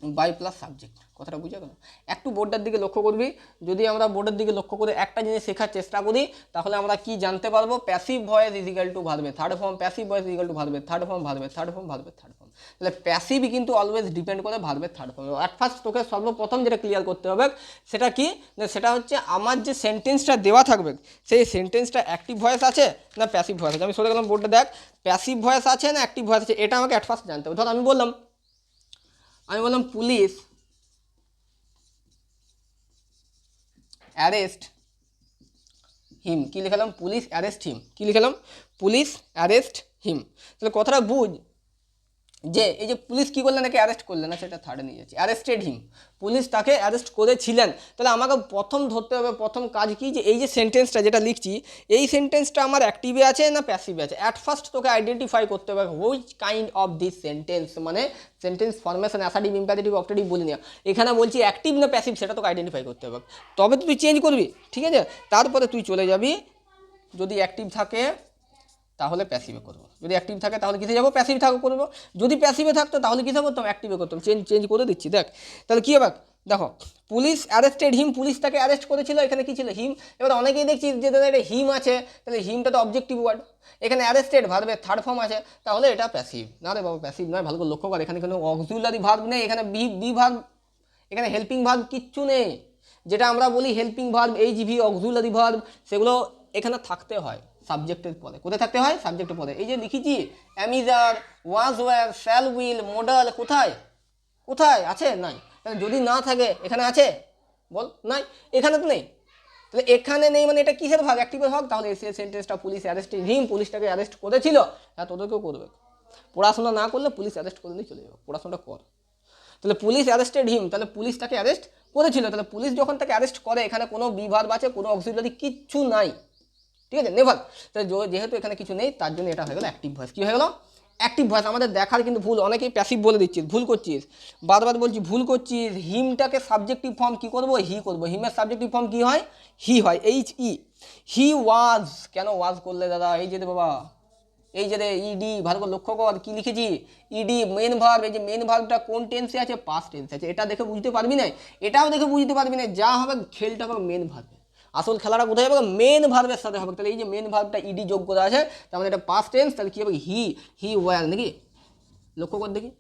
বাই প্লাস সাবজেক্ট। কথাটা বুঝে গেল? একটু বোর্ডের দিকে লক্ষ্য করবি। যদি আমরা বোর্ডের দিকে লক্ষ্য করে একটা জিনিস শেখার চেষ্টা করি, তাহলে আমরা কি জানতে পারবো? প্যাসিভ ভয়েস ইজিক্যাল টু ভার্বের third form, passive voice is equal to ভার্বের থার্ড ফর্ম, ভার্বের থার্ড ফর্ম, ভার্বের থার্ড ফর্ম। তাহলে প্যাসিভই কিন্তু অলওয়েজ ডিপেন্ড করে ভার্বের থার্ড ফর্ম। অ্যাট ফার্স্ট তোকে সর্বপ্রথম যেটা ক্লিয়ার করতে হবে সেটা কি, সেটা হচ্ছে আমার যে সেন্টেন্সটা দেওয়া থাকবে সেই সেন্টেন্সটা অ্যাক্টিভ ভয়েস আছে না প্যাসিভ ভয়েস আছে। আমি সরে গেলাম, বোর্ডে দেখ, প্যাসিভ ভয়েস আছে না অ্যাক্টিভ ভয়েস আছে, এটা আমাকে অ্যাট ফার্স্ট জানতে হবে। ধর আমি বললাম পুলিশ অ্যারেস্ট হিম, কী লিখালাম? Police arrest him. কী লিখালাম? Police arrest him. তাহলে কথাটা বুঝ, যে এই যে পুলিশ কী করলেন, নাকি অ্যারেস্ট করলেন না, সেটা থার্ডে নিয়ে যাচ্ছি, অ্যারেস্টেড হিম, পুলিশ তাকে অ্যারেস্ট করেছিলেন। তাহলে আমাকে প্রথম ধরতে হবে, প্রথম কাজ কি, যে এই যে সেন্টেন্সটা যেটা লিখছি, এই সেন্টেন্সটা আমার অ্যাক্টিভে আছে না প্যাসিভে আছে। অ্যাট ফার্স্ট তোকে আইডেন্টিফাই করতে হবে which kind of this sentence, মানে sentence formation assertive, imperative, objective বলি না, এখানে বলছি অ্যাক্টিভ না প্যাসিভ, সেটা তোকে আইডেন্টিফাই করতে হবে, তবে তুই চেঞ্জ করবি, ঠিক আছে। তারপরে তুই চলে যাবি, যদি অ্যাক্টিভ থাকে তাহলে প্যাসিভে করবো, যদি অ্যাক্টিভ থাকে তাহলে কিসে যাবো, প্যাসিভ থাকো করবো, যদি প্যাসিভে থাকতো তাহলে কিসে করতাম, অ্যাক্টিভে করতাম। চেঞ্জ করে দিচ্ছি, দেখ তাহলে কী হবে, দেখো পুলিশ অ্যারেস্টেড হিম, পুলিশ তাকে অ্যারেস্ট করেছিল, এখানে কী ছিল, হিম। এবার অনেকেই দেখছি যে তাদের এটা হিম আছে, তাহলে হিমটা তো অবজেক্টিভ ওয়ার্ড, এখানে অ্যারেস্টেড ভার্বের থার্ড ফর্ম আছে, তাহলে এটা প্যাসিভ। না রে বাবা, প্যাসিভ নয়, ভালো করে লক্ষ্য কর, এখানে কোনো অক্সিলারি ভার্ব নেই, এখানে বি ভার্ব, এখানে হেল্পিং ভার্ব কিচ্ছু নেই। যেটা আমরা বলি হেল্পিং ভার্ব, এইচভি, অক্সিলারি ভার্ব, সেগুলো এখানে থাকতে হয় সাবজেক্টের পরে। কোথায় থাকতে হয়, সাবজেক্টের পরে। এই যে লিখেছি am is are, was wire, shall will, model, কোথায় কোথায় আছে, নাই। তাহলে যদি না থাকে এখানে আছে, বল, নাই, এখানে তো নেই। তাহলে এখানে নেই মানে এটা কিসের ভাগ, অ্যাক্টিভের ভাগ। তাহলে এসে সেন্টেন্সটা পুলিশ অ্যারেস্টেড হিম, পুলিশটাকে অ্যারেস্ট করেছিল, হ্যাঁ তোদেরকেও করবে। পড়াশোনা না করলে পুলিশ অ্যারেস্ট করলেই চলে যাবে, পড়াশোনাটা কর। তাহলে পুলিশ অ্যারেস্টেড হিম, তাহলে পুলিশ তাকে অ্যারেস্ট করেছিল, তাহলে পুলিশ যখন তাকে অ্যারেস্ট করে, এখানে কোনো বিভার্ব আছে, কোনো অক্সিলারি কিচ্ছু নাই, ঠিক আছে, নেভার। তাহলে যেহেতু এখানে কিছু নেই, তার জন্য এটা হয়ে গেল অ্যাক্টিভ ভয়েস। কী হয়ে গেল, অ্যাক্টিভ ভয়েস। আমাদের দেখার কিন্তু ভুল, অনেকেই প্যাসিভ বলে দিচ্ছিস, ভুল করছিস, বারবার বলছি ভুল করছিস। হিমটাকে সাবজেক্টিভ ফর্ম কী করবো, হি করবো, হিমের সাবজেক্টিভ ফর্ম কী হয়, হি হয়, এইচ ই। হি ওয়াজ, কেন ওয়াজ করলে দাদা, এই যে বাবা, এই যে রে ইডি, ভালো করে লক্ষ্য কর কি লিখেছি, ইডি মেন ভার্ব, এই যে মেন ভার্বটা কোন টেন্সে আছে, পাস্ট টেন্সে আছে, এটা দেখে বুঝতে পারবি না, এটাও দেখে বুঝতে পারবি না, যা হবে খেলটা হবে মেন ভার্বে, আসল খেলাটা কোথায় হবে, মেন ভার্বের সাথে হবে। তাহলে এই যে মেন ভার্বটা ইডি যোগ করা আছে, তার মানে এটা পাস্ট টেন্স, তাহলে কী হবে, হি ওয়ার, নাকি লক্ষ্য কর দেখি,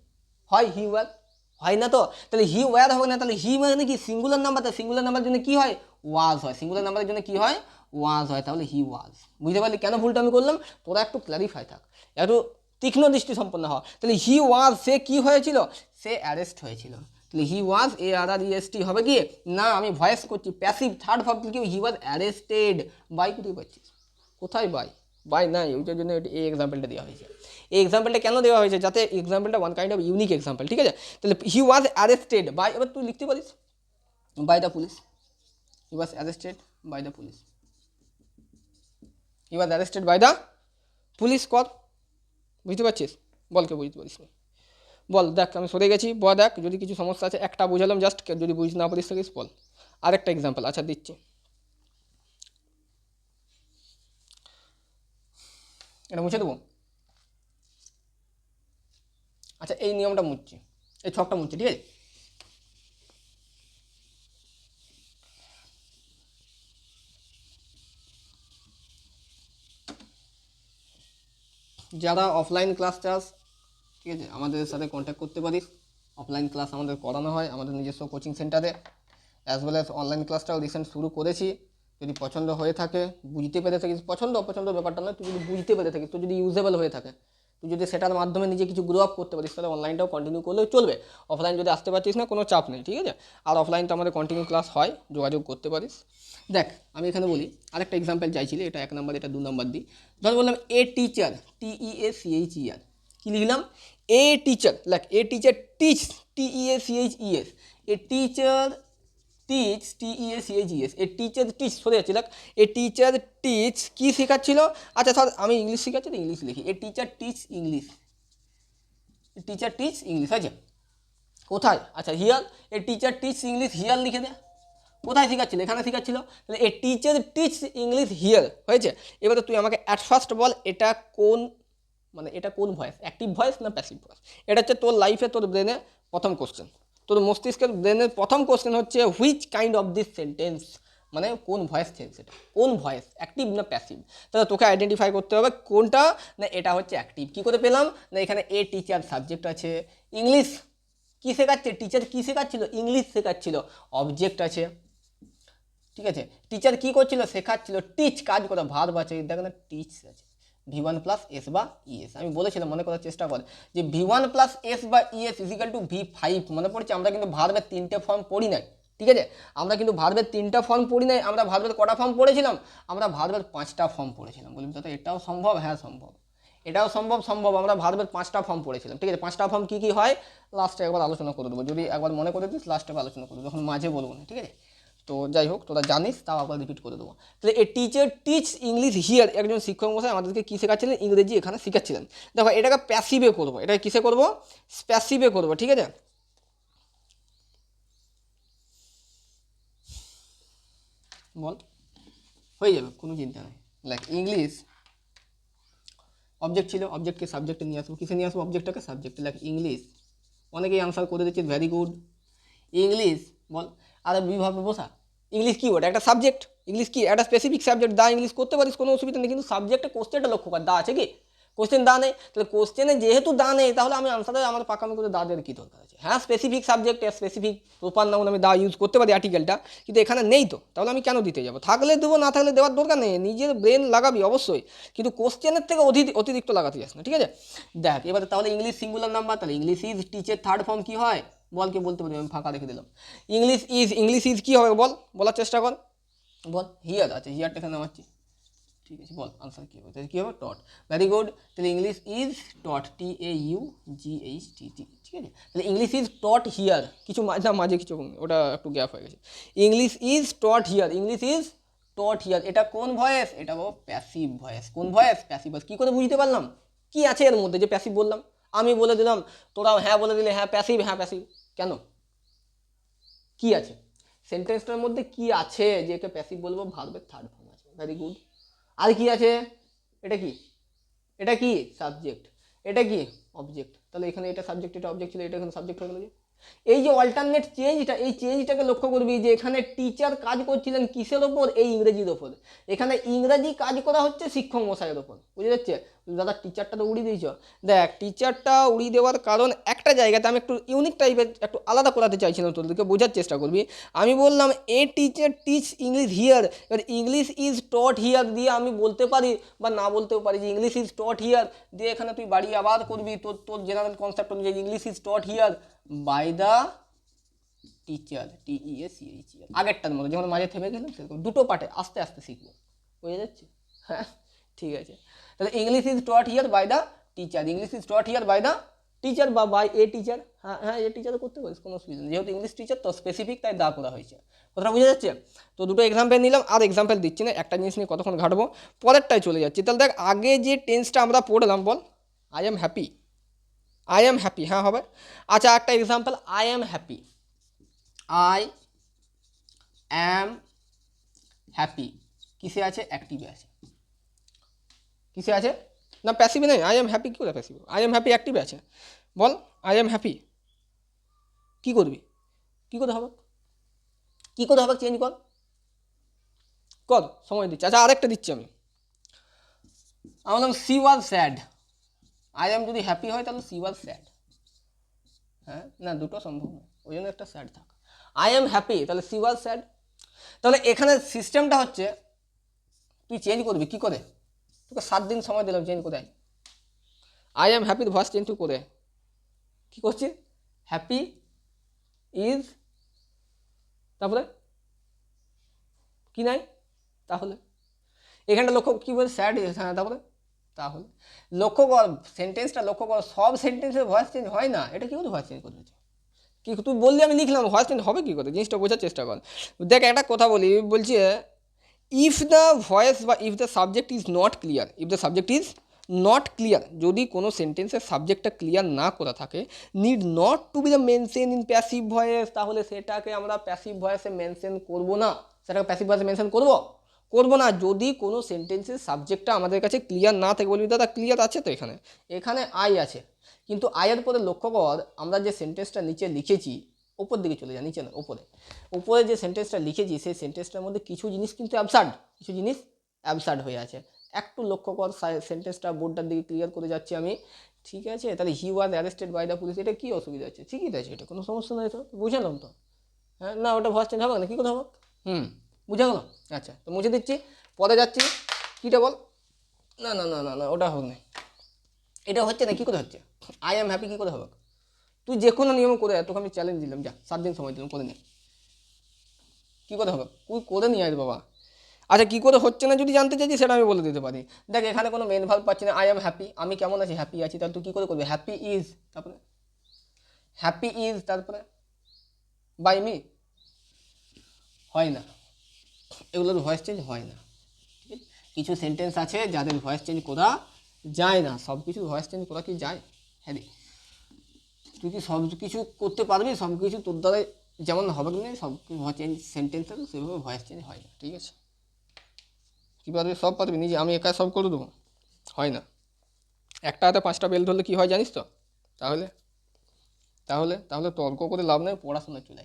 হয় হি ওয়ার, হয় না তো, তাহলে হি ওয়ার হবে না, তাহলে হি মানে কি সিঙ্গুলার নাম্বার, তাহলে সিঙ্গুলার নাম্বারের জন্য কি হয়, ওয়াজ হয়, সিঙ্গুলার নাম্বারের জন্য কি হয়, ওয়াজ হয়, তাহলে হি ওয়াজ। বুঝতে পারলি কেন ভুলটা আমি করলাম, তোরা একটু ক্ল্যারিফাই থাক, একটু তীক্ষ্ণ দৃষ্টি সম্পন্ন হওয়া। তাহলে হি ওয়াজ, সে কি হয়েছিল, সে অ্যারেস্ট হয়েছিল, তাহলে হি ওয়াজ ARREST হবে কি না, আমি ভয়েস করছি প্যাসিভ, থার্ড ভার্ব কি, হি ওয়াজ অ্যারেস্টেড বাই, কোথায় পাচ্ছিস, কোথায় বাই নাই, ওইটার জন্য এই এক্সাম্পলটা দেওয়া হয়েছে। এই এক্সাম্পলটা কেন দেওয়া হয়েছে, যাতে এক্সাম্পলটা one kind of unique example, ঠিক আছে। তাহলে হি ওয়াজ অ্যারেস্টেড বাই, এবার তুই লিখতে পারিস by the police, he was arrested by the police, he was arrested by the police, কর, বুঝতে পারছিস, বল কে বুঝতে পারিস না, বল, দেখ আমি সরে গেছি, বল দেখ যদি কিছু সমস্যা আছে, একটা বুঝালাম জাস্ট, যদি বুঝতে না পারিস থাকিস বল। আরেকটা এক্সাম্পল, আচ্ছা দিচ্ছি, এটা মুছে দেবো, আচ্ছা এই নিয়মটা মুছছি, এই ছকটা মুছছি, ঠিক আছে। যারা অফলাইন ক্লাস চাস, ঠিক আছে, আমাদের সাথে কন্ট্যাক্ট করতে পারিস, অফলাইন ক্লাস আমাদের করানো হয় আমাদের নিজস্ব কোচিং সেন্টারে, অ্যাজ ওয়েল অ্যাজ অনলাইন ক্লাসটাও রিসেন্ট শুরু করেছি। যদি পছন্দ হয়ে থাকে, বুঝতে পেরে থাকিস, পছন্দ অপছন্দ ব্যাপারটা নয়, তুই যদি বুঝতে পেরে থাকিস, তুই যদি ইউজেবল হয়ে থাকে, তুই যদি সেটার মাধ্যমে নিজে কিছু গ্রো আপ করতে পারিস, তাহলে অনলাইনটাও কন্টিনিউ করলেও চলবে। অফলাইন যদি আসতে পারছিস না, কোনো চাপ নেই, ঠিক আছে। আর অফলাইন তো আমাদের কন্টিনিউ ক্লাস হয়, যোগাযোগ করতে পারিস। দেখ আমি এখানে বলি, আরেকটা এক্সাম্পল চাইছিলি, এটা 1 নম্বর, এটা 2 নম্বর দিই। ধর বললাম এ টিচার, TEACHER, কী লিখলাম, a teacher, like a teacher teach, TEACHES, a teacher teach, TEACHES, a teacher teach, সরে যাচ্ছি, লাইক এ টিচার টিচ, কী শেখাচ্ছিল, আচ্ছা স্যার আমি ইংলিশ শেখাচ্ছি তো ইংলিশ লিখি, a teacher teach English, teacher teach English, আছে কোথায়, আচ্ছা here, a teacher teach English here লিখে দে, কোথায় শেখাচ্ছিল, এখানে শেখাচ্ছিল, তাহলে a teacher teach English here হয়েছে। এবারে তুই আমাকে অ্যাট ফার্স্ট বল, এটা কোন, মানে এটা কোন ভয়েস, অ্যাক্টিভ ভয়েস না প্যাসিভ ভয়েস। এটা হচ্ছে তোর লাইফে, তোর ব্রেনে প্রথম কোশ্চেন, তোর মস্তিষ্কের ব্রেনের প্রথম কোশ্চেন হচ্ছে which kind of this sentence, মানে কোন ভয়েস চেঞ্জ, এটা কোন ভয়েস, অ্যাক্টিভ না প্যাসিভ। তাহলে তোকে আইডেন্টিফাই করতে হবে কোনটা, না এটা হচ্ছে অ্যাক্টিভ। কী করে পেলাম, না এখানে এ টিচার সাবজেক্ট আছে, ইংলিশ কী শেখাচ্ছে, টিচার কী শেখাচ্ছিল, ইংলিশ শেখাচ্ছিল, অবজেক্ট আছে, ঠিক আছে। টিচার কী করছিল, শেখাচ্ছিল, টিচ কাজ করা, ভার্ব আছে, দেখ না টিচ আছে, V1 প্লাস এস বা ইএস। আমি বলেছিলাম, মনে করার চেষ্টা কর, যে V1 প্লাস এস বা ইএস ইজিক্যাল টু V5। মনে পড়ছে, আমরা কিন্তু ভার্বের 3টে ফর্ম পড়ি নাই, ঠিক আছে। আমরা কিন্তু ভার্বের 3টা ফর্ম পড়ি নাই, আমরা ভার্বের কটা ফর্ম পড়েছিলাম, আমরা ভার্বের 5টা ফর্ম পড়েছিলাম। বলবি তো এটাও সম্ভব, হ্যাঁ সম্ভব, এটাও সম্ভব আমরা ভার্বের 5টা ফর্ম পড়েছিলাম, ঠিক আছে? 5টা ফর্ম কী কী হয় লাস্টে একবার আলোচনা করে দেবো, যদি একবার মনে করে দিস লাস্টে আলোচনা করে দেবো, যখন মাঝে বলবো না, ঠিক আছে? তো যাই হোক, তোরা জানিস, তাও আবার রিপিট করে দেবো। তাহলে a teacher teach English here, একজন শিক্ষক মশাই আমাদেরকে কী শেখাচ্ছিলেন? ইংরেজি এখানে শেখাচ্ছিলেন। দেখো এটাকে প্যাসিভে করবো, এটাকে কিসে করবো? প্যাসিভে করবো, ঠিক আছে? বল, হয়ে যাবে, কোনো চিন্তা নেই। লাইক ইংলিশ অবজেক্ট ছিল, অবজেক্টকে সাবজেক্টে নিয়ে আসবো, কিসে নিয়ে আসবো? অবজেক্টটাকে সাবজেক্টে। লাইক ইংলিশ, অনেকেই আনসার করে দিচ্ছে, ভেরি গুড। ইংলিশ বল, আরে বিভাবে বসা, ইংলিশ কি ওটা? একটা সাবজেক্ট। ইংলিশ কি একটা স্পেসিফিক সাবজেক্ট, দা ইংলিশ করতে পারিস, কোনো অসুবিধা নেই, কিন্তু সাবজেক্টে কোশ্চেনটা লক্ষ্য কর, দা আছে কি? কোশ্চেন দা নেই, তাহলে কোশ্চেনে যেহেতু দা নেই, তাহলে আমি আনসারে আমার পাকামি করে দা দেওয়ার কী দরকার আছে? হ্যাঁ, specific subject, specific proper noun আমি দা ইউজ করতে পারি আর্টিকেলটা, কিন্তু এখানে নেই, তো তাহলে আমি কেন দিতে যাবো? থাকলে দেবো, না থাকলে দেওয়ার দরকার নেই, নিজের ব্রেন লাগাবি অবশ্যই, কিন্তু কোশ্চেনের থেকে অতিরিক্ত লাগাতে যাস না, ঠিক আছে? দেখ এবারে তাহলে ইংলিশ সিঙ্গুলার নাম্বার, তাহলে ইংলিশ ইজ টিচের থার্ড ফর্ম কী হয়? বল, কে বলতে পারি? আমি ফাঁকা রেখে দিলাম। ইংলিশ ইজ কী হবে বল, বলার চেষ্টা কর, বল। হিয়ার আছে, হিয়ারটা এখানে নামাচ্ছি, ঠিক আছে? বল আনসার কী হবে? তাহলে কী হবে? টট। Very good. তাহলে ইংলিশ ইজ টট, TAUGHT, ঠিক আছে? তাহলে ইংলিশ ইজ টট হিয়ার, কিছু মাঝে কিছু ওটা একটু গ্যাপ হয়ে গেছে। English is taught here, English is taught here, এটা কোন ভয়েস? এটা বলো প্যাসিভ ভয়েস। কোন ভয়েস? Passive voice. কী করে বুঝতে পারলাম কি আছে এর মধ্যে যে প্যাসিভ বললাম? আমি বলে দিলাম, তোরাও হ্যাঁ বলে দিলে, হ্যাঁ প্যাসিভ, হ্যাঁ প্যাসিভ। কেন? কি আছে সেন্টেন্সটার মধ্যে? কি আছে যে একে প্যাসিভ বলবো? ভার্বের থার্ড ফর্ম আছে। Very good. আর কি আছে? এটা কি? এটা কি? সাবজেক্ট। এটা কি? অবজেক্ট। তাহলে এখানে এটা সাবজেক্ট, এটা অবজেক্ট ছিল, এটা এখানে সাবজেক্ট হয়ে গেল। যে এই যে অল্টারনেট চেঞ্জটা, এই চেঞ্জটাকে লক্ষ্য করবি যে এখানে টিচার কাজ করছিলেন কিসের ওপর? এই ইংরেজির ওপর। এখানে ইংরেজি কাজ করা হচ্ছে শিক্ষক মশাইয়ের ওপর, বুঝে যাচ্ছে? দাদা টিচারটা তো উড়িয়ে দিয়েছ। দেখ টিচারটা উড়িয়ে দেওয়ার কারণ একটা জায়গাতে আমি একটু ইউনিক টাইপের একটু আলাদা করাতে চাইছিলাম, তোদেরকে বোঝার চেষ্টা করবি। আমি বললাম a teacher teach English here, এবার ইংলিশ ইজ টট হিয়ার দিয়ে আমি বলতে পারি বা না বলতেও পারি যে ইংলিশ ইজ টট হিয়ার, দিয়ে এখানে তুই বাড়ি আবার করবি তোর জেনারেল কনসেপ্ট অনুযায়ী English is taught here by the teacher, TEACHER। আগেরটার মতো যেমন মাঝে থেমে গেলাম, সেরকম দুটো পার্টে আস্তে আস্তে শিখবো, বুঝে যাচ্ছে? হ্যাঁ, ঠিক আছে। তাহলে English is taught here by the teacher, English is taught here by the teacher বা বাই এ টিচার। হ্যাঁ হ্যাঁ, এ টিচারও করতে পারিস, কোনো অসুবিধা নেই, যেহেতু ইংলিশ টিচার তো স্পেসিফিক, তাই দা করা হয়েছে। কথাটা বুঝে যাচ্ছে? তো দুটো এক্সাম্পল নিলাম, আর এক্সাম্পল দিচ্ছি না, একটা জিনিস নিয়ে কতক্ষণ ঘাটবো, পরেরটাই চলে যাচ্ছি। তাহলে দেখ আগে যে টেন্সটা আমরা পড়লাম, বল I am happy, I am happy, হ্যাঁ হবে। আচ্ছা একটা example, I am happy, I am happy, কিসে আছে? অ্যাক্টিভে আছে। কিসে আছে? না প্যাসিভে নেই। আই এম হ্যাপি কী করে প্যাসিভ? আই এম হ্যাপি অ্যাক্টিভে আছে। বল আই এম হ্যাপি, কী করবি? কী করে হবে? কী করে হবে? চেঞ্জ কর, কর, সময় দিচ্ছি। আচ্ছা আরেকটা দিচ্ছি আমি, আমার বললাম C was sad. I am যদি হ্যাপি হয় তাহলে সি ওয়াজ স্যাড। হ্যাঁ না, দুটো সম্ভব নয়, ওই জন্য একটা স্যাড থাক। আই এম হ্যাপি, তাহলে সি ওয়াজ স্যাড। তাহলে এখানে সিস্টেমটা হচ্ছে তুই চেঞ্জ করবি কী করে? তোকে 7 দিন সময় দিলাম, চেঞ্জ করে আই এম হ্যাপির ভয়েস চেঞ্জ করে কী করছিস? হ্যাপি ইজ, তারপরে কি নাই? তাহলে এখানটা লক্ষ্য কী বলে? স্যাড ইজ, হ্যাঁ তারপরে তাহলে লক্ষ্য কর, সেন্টেন্সটা লক্ষ্য কর, সব সেন্টেন্সের ভয়েস চেঞ্জ হয় না। এটা কী করে ভয়েস চেঞ্জ করতে? কি তুই বললি, আমি লিখলাম, ভয়েস চেঞ্জ হবে কী করে? জিনিসটা বোঝার চেষ্টা কর। দেখ একটা কথা বলি, বলছি ইফ দ্য ভয়েস বা if the subject is not clear, if the subject is not clear, যদি কোনো সেন্টেন্সের সাবজেক্টটা ক্লিয়ার না করা থাকে, need not to be the mention in passive voice, তাহলে সেটাকে আমরা প্যাসিভ ভয়েসে মেনশন করবো না। সেটাকে প্যাসিভ ভয়েসে মেনশন করবো না। যদি কোনো সেন্টেন্সের সাবজেক্টটা আমাদের কাছে ক্লিয়ার না থাকে, বলবি দাদা ক্লিয়ার আছে তো, এখানে আই আছে, কিন্তু আয়ের পরে লক্ষ্য কর আমরা যে সেন্টেন্সটা নিচে লিখেছি, ওপর দিকে চলে যা, নিচে না উপরে যে সেন্টেন্সটা লিখেছি, সেই সেন্টেন্সটার মধ্যে কিছু জিনিস কিন্তু অ্যাবসার্ড হয়ে আছে। একটু লক্ষ্য কর সেন্টেন্সটা, বোর্ডটার দিকে ক্লিয়ার করে যাচ্ছি আমি, ঠিক আছে? তাহলে he was arrested by the police, এটা কী অসুবিধা আছে? ঠিকই আছে, এটা কোনো সমস্যা নয় তো, বুঝলাম তো। হ্যাঁ না, ওটা ভয়েস চেঞ্জ হবে না, কী কথা হবে? বুঝা গেল? আচ্ছা তো মুছে দিচ্ছি, পরে যাচ্ছি। কীটা বল? না না না না না, ওটা হোক না, এটা হচ্ছে না। কী করে হচ্ছে? আই এম হ্যাপি কী করে হবে? তুই যে কোনো নিয়ম করে, তোকে আমি চ্যালেঞ্জ দিলাম, যা 7 দিন সময় দিলাম, করে নে। কী করে হবে? তুই করে নিয়ে আয় বাবা। আচ্ছা কী করে হচ্ছে না যদি জানতে চাইছি সেটা আমি বলে দিতে পারি। দেখ এখানে কোনো মেন ভার্ব পাচ্ছি না, আই এম হ্যাপি, আমি কেমন আছি, হ্যাপি আছি, তাহলে তুই কী করে করবি, হ্যাপি ইজ, তারপরে হ্যাপি ইজ, তারপরে বাই মি, হয় না, এগুলোর ভয়েস চেঞ্জ হয় না। ঠিক আছে, কিছু সেন্টেন্স আছে যাদের ভয়েস চেঞ্জ করা যায় না, সব কিছু ভয়েস চেঞ্জ করা কি যায়? হ্যাঁ রে, তুই কি সব কিছু করতে পারবি, সব কিছু তোর দ্বারা যেমন হবে না, সব ভয়েস চেঞ্জ সেন্টেন্স আছে সেভাবে ভয়েস চেঞ্জ হয় না। ঠিক আছে, কী পারবি, সব পারবি নিজে, আমি একা সব করে দেবো, হয় না। একটা হাতে 5টা বেল ধরলে কী হয় জানিস তো? তাহলে তাহলে তাহলে তর্ক করে লাভ নেই, পড়াশোনা চলে।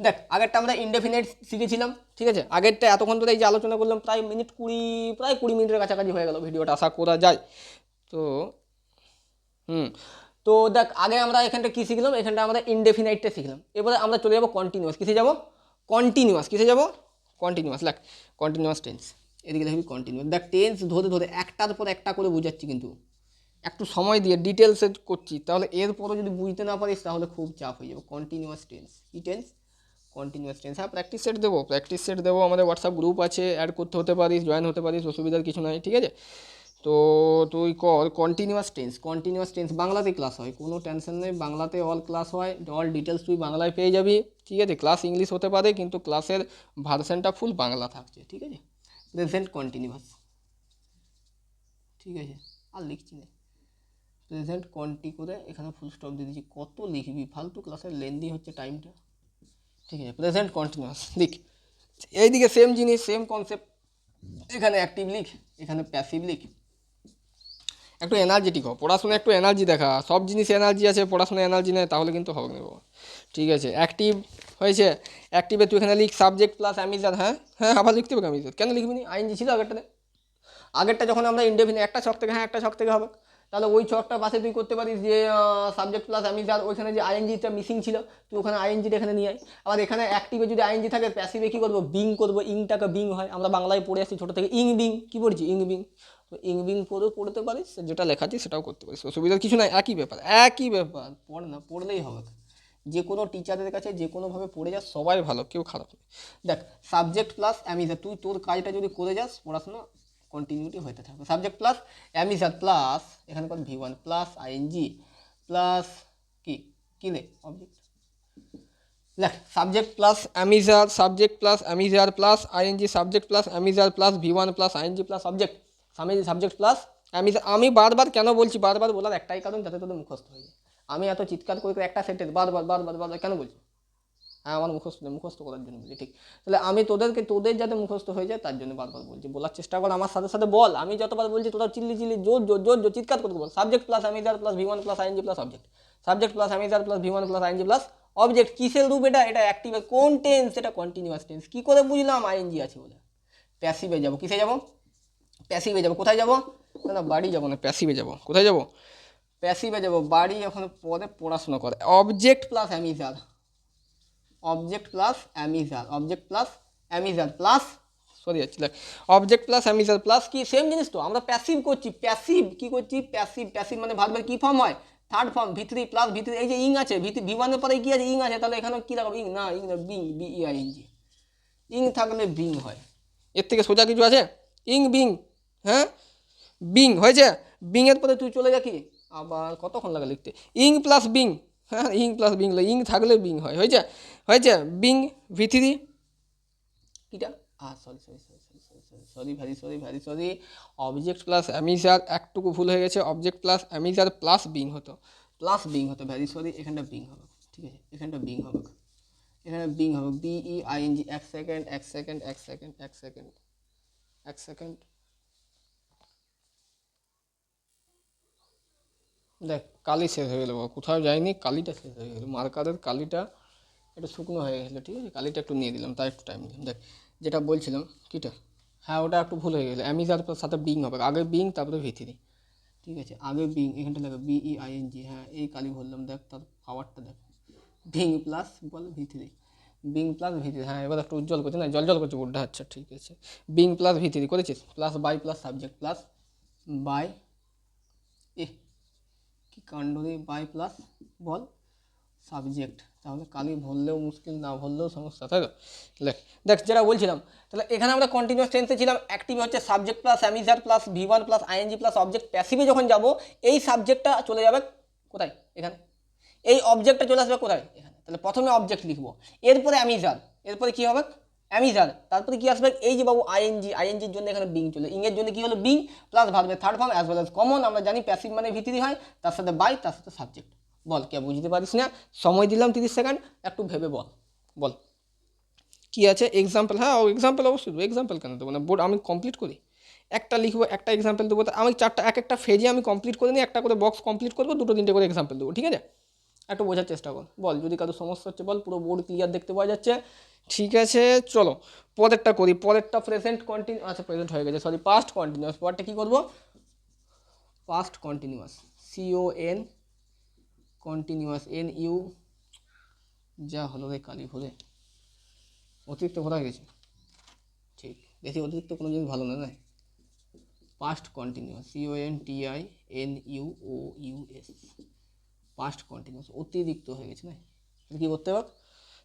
দেখ আগেরটা আমরা ইনডেফিনাইট শিখেছিলাম, ঠিক আছে, আগেরটা এতক্ষণ ধরে এই যে আলোচনা করলাম প্রায় প্রায় 20 মিনিটের কাছাকাছি হয়ে গেল ভিডিওটা, আশা করা যায়। তো তো দেখ আগে আমরা এখানটা কী শিখলাম, এখানটা আমরা ইনডেফিনাইটটা শিখলাম, এবারে আমরা চলে যাবো কন্টিনিউয়াস, কিসে যাবো, কিসে যাবো, কন্টিনিউয়াস। দেখ কন্টিনিউয়াস টেন্স, এদিকে দেখবি কন্টিনিউয়াস, দেখ টেন্স ধরে ধরে একটার পর একটা করে বুঝাচ্ছি, কিন্তু একটু সময় দিয়ে ডিটেলসে করছি, তাহলে এরপরও যদি বুঝতে না পারিস তাহলে খুব চাপ হয়ে যাবে। কন্টিনিউয়াস টেন্স, কি টেন্স, কন্টিনিউয়াস টেন্স। হ্যাঁ প্র্যাকটিস সেট দেবো, আমাদের হোয়াটসঅ্যাপ গ্রুপ আছে, অ্যাড করতে হতে পারিস, জয়েন হতে পারিস, অসুবিধার কিছু নাই। ঠিক আছে, তো তুই কর কন্টিনিউয়াস টেন্স বাংলাতে ক্লাস হয়, কোনো টেনশন নেই, বাংলাতে অল ক্লাস হয়, অল ডিটেলস তুই বাংলায় পেয়ে যাবি। ঠিক আছে, ক্লাস ইংলিশ হতে পারে কিন্তু ক্লাসের ভার্সনটা ফুল বাংলা থাকছে। ঠিক আছে, প্রেজেন্ট কন্টিনিউয়াস, ঠিক আছে, আর লিখছি না, প্রেজেন্ট কন্টি করে এখানে ফুল স্টপ দিয়ে দিচ্ছি, কত লিখবি, ফালতু ক্লাসের লেন্দি হচ্ছে টাইমটা। ঠিক আছে, প্রেজেন্ট কন্টিনিউয়াস লিখ, এইদিকে সেম জিনিস, সেম কনসেপ্ট, এখানে অ্যাক্টিভ লিখ, এখানে প্যাসিভ লিখ। একটু এনার্জেটিক হও, পড়াশোনা একটু এনার্জি দেখা, সব জিনিস এনার্জি আছে, পড়াশোনা এনার্জি নেই তাহলে কিন্তু হবে না বাবা। ঠিক আছে, অ্যাক্টিভ হয়েছে, অ্যাক্টিভে তুই এখানে লিখ সাবজেক্ট প্লাস অ্যামিজার। হ্যাঁ হ্যাঁ, আবার লিখতে হবে অ্যামিজার, কেন লিখবি নি, আইএনজি ছিল আগেরটাতে, আগেরটা যখন আমরা ইনডেফিনিট একটা ছক থেকে, হ্যাঁ একটা ছক থেকে হবে, তাহলে ওই ছকটার পাশে তুই করতে পারিস যে সাবজেক্ট প্লাস অ্যামিজার, ওইখানে যে আইএনজিটা মিসিং ছিল তুই ওখানে আইএনজিটা এখানে নিয়ে আয়। আবার এখানে অ্যাক্টিভে যদি আইএনজি থাকে, প্যাসিভে কী করবো, বিং করবো, ইংটাকে বিং হয়, আমরা বাংলায় পড়ে আসছি ছোটো থেকে, ইং বিং, কী পড়ছি, ইং বিং, তো ইং বিং পড়েও পড়তে পারিস, যেটা লেখা আছে সেটাও করতে পারিস, অসুবিধার কিছু নাই, একই ব্যাপার, পড় না, পড়লেই হবে। যে কোনো টিচারের কাছে যে কোনোভাবে পড়ে যাস সবাই ভালো, কেউ খারাপ নেই। দেখ সাবজেক্ট প্লাস অ্যামিজার, তুই তোর কাজটা যদি করে যাস পড়াশোনা কন্টিনিউটি হতে থাকবে। সাবজেক্ট প্লাস অ্যামিজার প্লাস এখানে কত V1 প্লাস আইএনজি প্লাস কি কি লে অবজেক্ট, দেখ subject plus am is are plus ING, subject plus am is are plus V1 plus ING plus subject plus am is are. আমি বারবার কেন বলছি, বারবার বলার একটাই কারণ, যাতে তোদের মুখস্থ হয়ে যায়। আমি এত চিৎকার করে একটা সেন্টেন্স বারবার কেন বলছি, হ্যাঁ আমার মুখস্থ করার জন্য বলছি, ঠিক, তাহলে আমি তোদের যাতে মুখস্থ হয়ে যায় তার জন্য বারবার বলছি, বলার চেষ্টা কর আমার সাথে সাথে বল, আমি যতবার বলছি তোরা চিল্লি জোর চিৎকার করে বল, subject plus am is are plus V1 plus ING plus object, subject plus am is are plus V1 plus ING plus object. কিসের রূপ এটা, এটা অ্যাক্টিভ, কোন টেন্স, এটা কন্টিনিউয়াস টেন্স। কি করে বুঝলাম, আইএনজি আছে বলে। প্যাসিভে যাবো, কিসে যাবো, প্যাসিভে যাবো, কোথায় যাবো, না বাড়ি যাবো না, প্যাসিভে যাবো, কোথায় যাবো, প্যাসিভে যাবো, বাড়ি এখন পরে পড়াশোনা করে, object plus am is are, object plus am is are plus sorry আছে দেখ, অবজেক্ট প্লাস অ্যামিজার প্লাস কি, সেম জিনিস তো, আমরা প্যাসিভ করছি, প্যাসিভ কি করছি, প্যাসিভ মানে ভার্বের কি ফর্ম হয়, third form, V3 plus V3, এই যে ইং আছে, V1 এর পরে কি আছে, ইং আছে, তাহলে এখানে কি লাগাবো, ইং না, বিং, BEING, ইং থাকলে বিং হয়, এর থেকে সোজা কিছু আছে, ইং বিং, হ্যাঁ বিং হয়েছে, বিং এর পরে তুই চলে যা কি, আবার কতক্ষণ লাগে লিখতে, ইং প্লাস বিং, হ্যাঁ ইং প্লাস বিং, ইং থাকলে বিং হয়, হয়েছে বিং V3, কিটা very sorry, object plus am is are, একটুকু ভুল হয়ে গেছে, object plus am is are plus being হতো, ভেরি সরি, এখানটা বিং হবে, ঠিক আছে, এখানটা বিং হবে, এখানে বিং হবে, BEING, এক সেকেন্ড, দেখ কালি শেষ হয়ে গেলো, কোথাও যায়নি, কালিটা শেষ হয়ে গেলো, মার্কারের কালিটা একটু শুকনো হয়ে গেছিলো, ঠিক আছে, কালিটা একটু নিয়ে দিলাম, তাই একটু টাইম দিলাম। দেখ যেটা বলছিলাম কিটা, হ্যাঁ ওটা একটু ভুল হয়ে গেলো, অ্যামিজার সাথে বিং হবে, আগে বিং তারপরে V3, ঠিক আছে, আগে বিং, এখানটা লাগে BEING, হ্যাঁ এই কালি বললাম, দেখ তার পাওয়ারটা দেখ, বিং প্লাস বল V3, হ্যাঁ এবার একটু উজ্জ্বল করছে না, জল করছে বোর্ডটা, আচ্ছা ঠিক আছে, বিং প্লাস V3 করেছিস, plus by plus subject plus by, কি কাণ্ড রে, বাই প্লাস বল সাবজেক্ট, তাহলে কালি ভরলেও মুশকিল, না ভরলেও সমস্যা, তাই তো? দেখ যেটা বলছিলাম, তাহলে এখানে আমরা কন্টিনিউয়াস টেন্সে ছিলাম, অ্যাক্টিভ হচ্ছে subject plus am is are plus V1 plus ING plus object. প্যাসিভে যখন যাব এই সাবজেক্টটা চলে যাবে কোথায়? এখানে। এই অবজেক্টটা চলে আসবে কোথায়? এখানে। তাহলে প্রথমে অবজেক্ট লিখবো, এরপরে অ্যামিজার, এরপরে কি হবে? অ্যামিজার, তারপরে কি আসবে? এই যে বাবু আইএনজি, আইএনজির জন্য এখানে বিং চলে, ইংয়ের জন্য কি হলো? বিং প্লাস ভার্বের third form as well as common. আমরা জানি প্যাসিভ মানে ভিতরি হয়, তার সাথে বাই, তার সাথে সাবজেক্ট। বল, কে বুঝতে পারিস না? সময় দিলাম 30 সেকেন্ড, একটু ভেবে বল। বল কি আছে? এক্সাম্পল, হ্যাঁ এক্সাম্পল অবশ্যই দেবো। এক্সাম্পল কেন দেবো না? বোর্ড আমি কমপ্লিট করি, একটা লিখবো, একটা এক্সাম্পল দেবো। আমি চারটা এক একটা ফেজে আমি কমপ্লিট করে নিই, একটা করে বক্স কমপ্লিট করবো, দুটো তিনটে করে এক্সাম্পল দেবো, ঠিক আছে? একটু বোঝার চেষ্টা কর। বল যদি কারো সমস্যা হচ্ছে বল, পুরো বোর্ড ক্লিয়ার দেখতে পাওয়া যাচ্ছে, ঠিক আছে? চলো পরেরটা করি। পরেরটা প্রেজেন্ট কন্টিনিউ, আচ্ছা প্রেজেন্ট হয়ে গেছে, সরি পাস্ট কন্টিনিউয়াস। পরেরটা কী করবো? Past continuous, CON continuous, NU, যা হলো রে কালি ভরে, অতিরিক্ত ভরা গেছে, ঠিক, বেশি অতিরিক্ত কোনো জিনিস ভালো না, না? Past continuous, CONTINUOUS, past continuous, অতিরিক্ত হয়ে গেছে না? কী করতে হবে?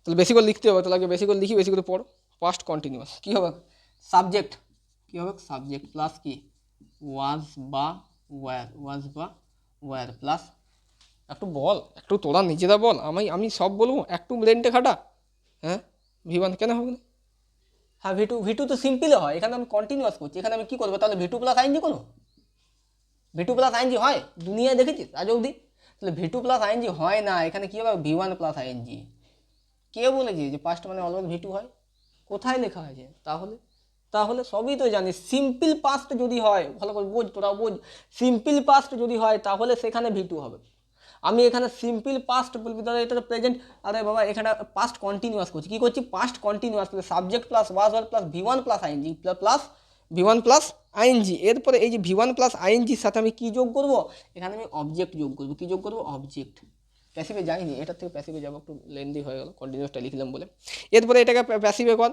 তাহলে বেশি করে লিখতে হবে, তাহলে আগে বেশি করে লিখি, বেশি করে পড়ো। পাস্ট কন্টিনিউয়াস কী হবে? সাবজেক্ট কী হবে? সাবজেক্ট প্লাস কি? ওয়াজ বা ওয়্যার, ওয়াজ বা ওয়্যার প্লাস, একটু বল, একটু তোরা নিজেরা বল, আমি সব বলবো, একটু ব্রেনটা খাটা। হ্যাঁ V1 কেন হবে না? হ্যাঁ V2 তো সিম্পল হয়, এখানে আমি কন্টিনিউয়াস করছি, এখানে আমি কী করবো? তাহলে V2 প্লাস আইএনজি করবো। V2 প্লাস আইএনজি হয়? দুনিয়ায় দেখেছিস আজ অবধি? তাহলে V2 প্লাস আইএনজি হয় না, এখানে কী হবে? V1 plus ING. কে বলেছে যে পাস্ট মানে অলওয়েজ V2 হয়? কোথায় লেখা আছে? তাহলে তাহলে সবই তো জানিস, সিম্পল পাস্ট যদি হয়, ভালো করে বোঝ, তোরাও বোঝ, সিম্পল পাস্ট যদি হয় তাহলে সেখানে V2 হবে। আমি এখানে সিম্পল পাস্ট বলবি, তাহলে এটা তো প্রেজেন্ট, আরে বাবা এখানে পাস্ট কন্টিনিউয়াস করছি, কী করছি? Past continuous, subject plus was were plus V1 plus ING plus V1 plus ING. এরপরে এই যে V1 প্লাস আইএনজির সাথে আমি কী যোগ করবো? এখানে আমি অবজেক্ট যোগ করবো। কী যোগ করবো? অবজেক্ট। প্যাসিভে যাইনি, এটার থেকে প্যাসিভে যাবো, একটু লেন্দি হয়ে গেল, কন্টিনিউয়াসটা লিখলাম বলে। এরপরে এটাকে প্যাসিভে কর।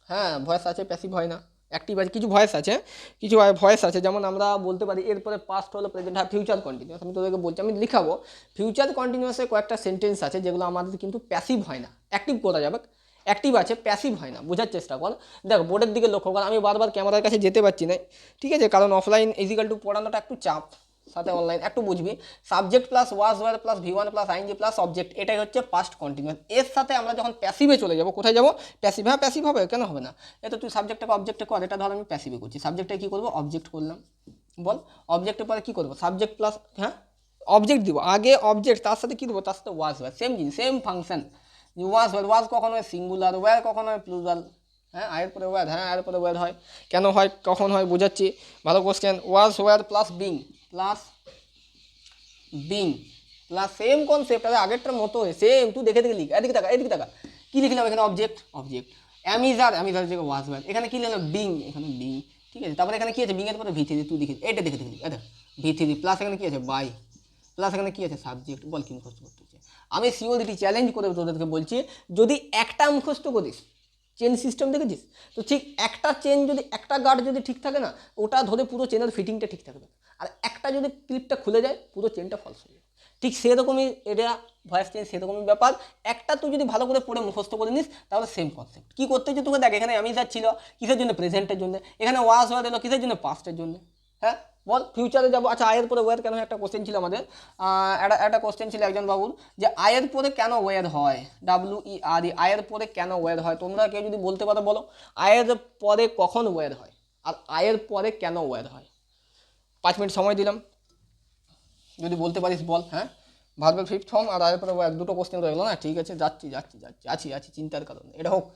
হ্যাঁ ভয়েস আছে, প্যাসিভ হয় না, অ্যাক্টিভ আছে, কিছু ভয়েস আছে, কিছু ভয়েস আছে, যেমন আমরা বলতে পারি এরপরে পাস্ট হলো প্রেজেন্ট, হ্যাঁ ফিউচার কন্টিনিউয়াস। আমি তোদেরকে বলছি, আমি লিখাবো ফিউচার কন্টিনিউয়াসে কয়েকটা সেন্টেন্স আছে যেগুলো আমাদের কিন্তু প্যাসিভ হয় না, অ্যাক্টিভ করা যাবে, অ্যাক্টিভ আছে, প্যাসিভ হয় না। বোঝার চেষ্টা কর, দেখ বোর্ডের দিকে লক্ষ্য কর। আমি বারবার ক্যামেরার কাছে যেতে পারছি না, ঠিক আছে, কারণ অফলাইন ইজিক্যাল টু পড়ানোটা একটু চাপ, সাথে অনলাইন একটু বুঝবি। Subject plus was were plus V1 plus ING plus object, এটাই হচ্ছে পাস্ট কন্টিনিউয়াস। এর সাথে আমরা যখন প্যাসিভে চলে যাব, কোথায় যাব? প্যাসিভ। হ্যাঁ প্যাসিভ হবে, কেন হবে না? এটা তুই সাবজেক্টটাকে অবজেক্টে কর, এটা ধর আমি প্যাসিভে করছি, সাবজেক্টে কী করবো? অবজেক্ট করলাম। বল অবজেক্টের পরে কী করবো? সাবজেক্ট প্লাস, হ্যাঁ অবজেক্ট দিব, আগে অবজেক্ট, তার সাথে কী দেবো? তার সাথে ওয়াজ ওয়ার, সেম জিনিস, সেম ফাংশন। ওয়াজ ওয়ার, ওয়াজ কখনো হয় সিঙ্গুলার, ওয়ার কখনো হয় প্লুরাল। হ্যাঁ আয়ের পরে ওয়ার, হ্যাঁ আয়ের পরে ওয়ার হয়, কেন হয়, কখন হয়, বোঝাচ্ছি, ভালো question. Was were plus being plus being plus same concept, আরে আগেরটার মতো সেম, তুই দেখে দেখে লিখ, এদিকে টাকা, এদিকে টাকা। কী লিখলাম এখানে? Object, object. অ্যামিজার, অ্যামিজার যে ওয়াজ ওয়ার, এখানে কী লিখলাম? বিং, এখানে বিং, ঠিক আছে। তারপরে এখানে কী আছে? বিং এর পরে V3, তুই দেখে এটা দেখে দেখে লিখ, এটা V3 প্লাস এখানে কী আছে? বাই প্লাস এখানে কী আছে? সাবজেক্ট। বল কি মুখস্থ করতে হচ্ছে? আমি সিওরিটি চ্যালেঞ্জ করে তোদেরকে বলছি, যদি একটা মুখস্থ করিস, চেন সিস্টেম দেখেছিস তো, ঠিক একটা চেন যদি, একটা গার্ড যদি ঠিক থাকে না, ওটা ধরে পুরো চেনের ফিটিংটা ঠিক থাকবে, আর একটা যদি ক্লিপটা খুলে যায় পুরো চেনটা ফলস হয়ে যাবে। ঠিক সেরকমই এটা ভয়েস চেন, সেরকমই ব্যাপার। একটা তুই যদি ভালো করে পড়ে মুখস্থ করে নিস তাহলে সেম কনসেপ্ট। কী করতে হচ্ছে তোকে? দেখ এখানে অ্যামিজার ছিল কিসের জন্য? প্রেজেন্টের জন্য। এখানে ওয়াজ ওয়ার এলো কিসের জন্য? পাস্টের জন্য। হ্যাঁ বল ফিউচারে যাবো। আচ্ছা আয়ের পরে ওয়ার কেন হয়? একটা কোশ্চেন ছিল আমাদের, একটা কোশ্চেন ছিল একজন বাবুর, যে আয়ের পরে কেন ওয়ার হয়? WERE, আয়ের পরে কেন ওয়ার হয়? তোমরা কেউ যদি বলতে পারো বলো, আয়ের পরে কখন ওয়ার হয় আর আয়ের পরে কেন ওয়ার হয়? 5 মিনিট সময় দিলাম, যদি বলতে পারিস বল। হ্যাঁ ভার্বের ফিফথ ফর্ম আর আয়ের পরে ওয়ার, দুটো কোশ্চেন রয়ে গেলো না, ঠিক আছে, যাচ্ছি যাচ্ছি যাচ্ছি, আছি চিন্তার কারণে, এটা হোক।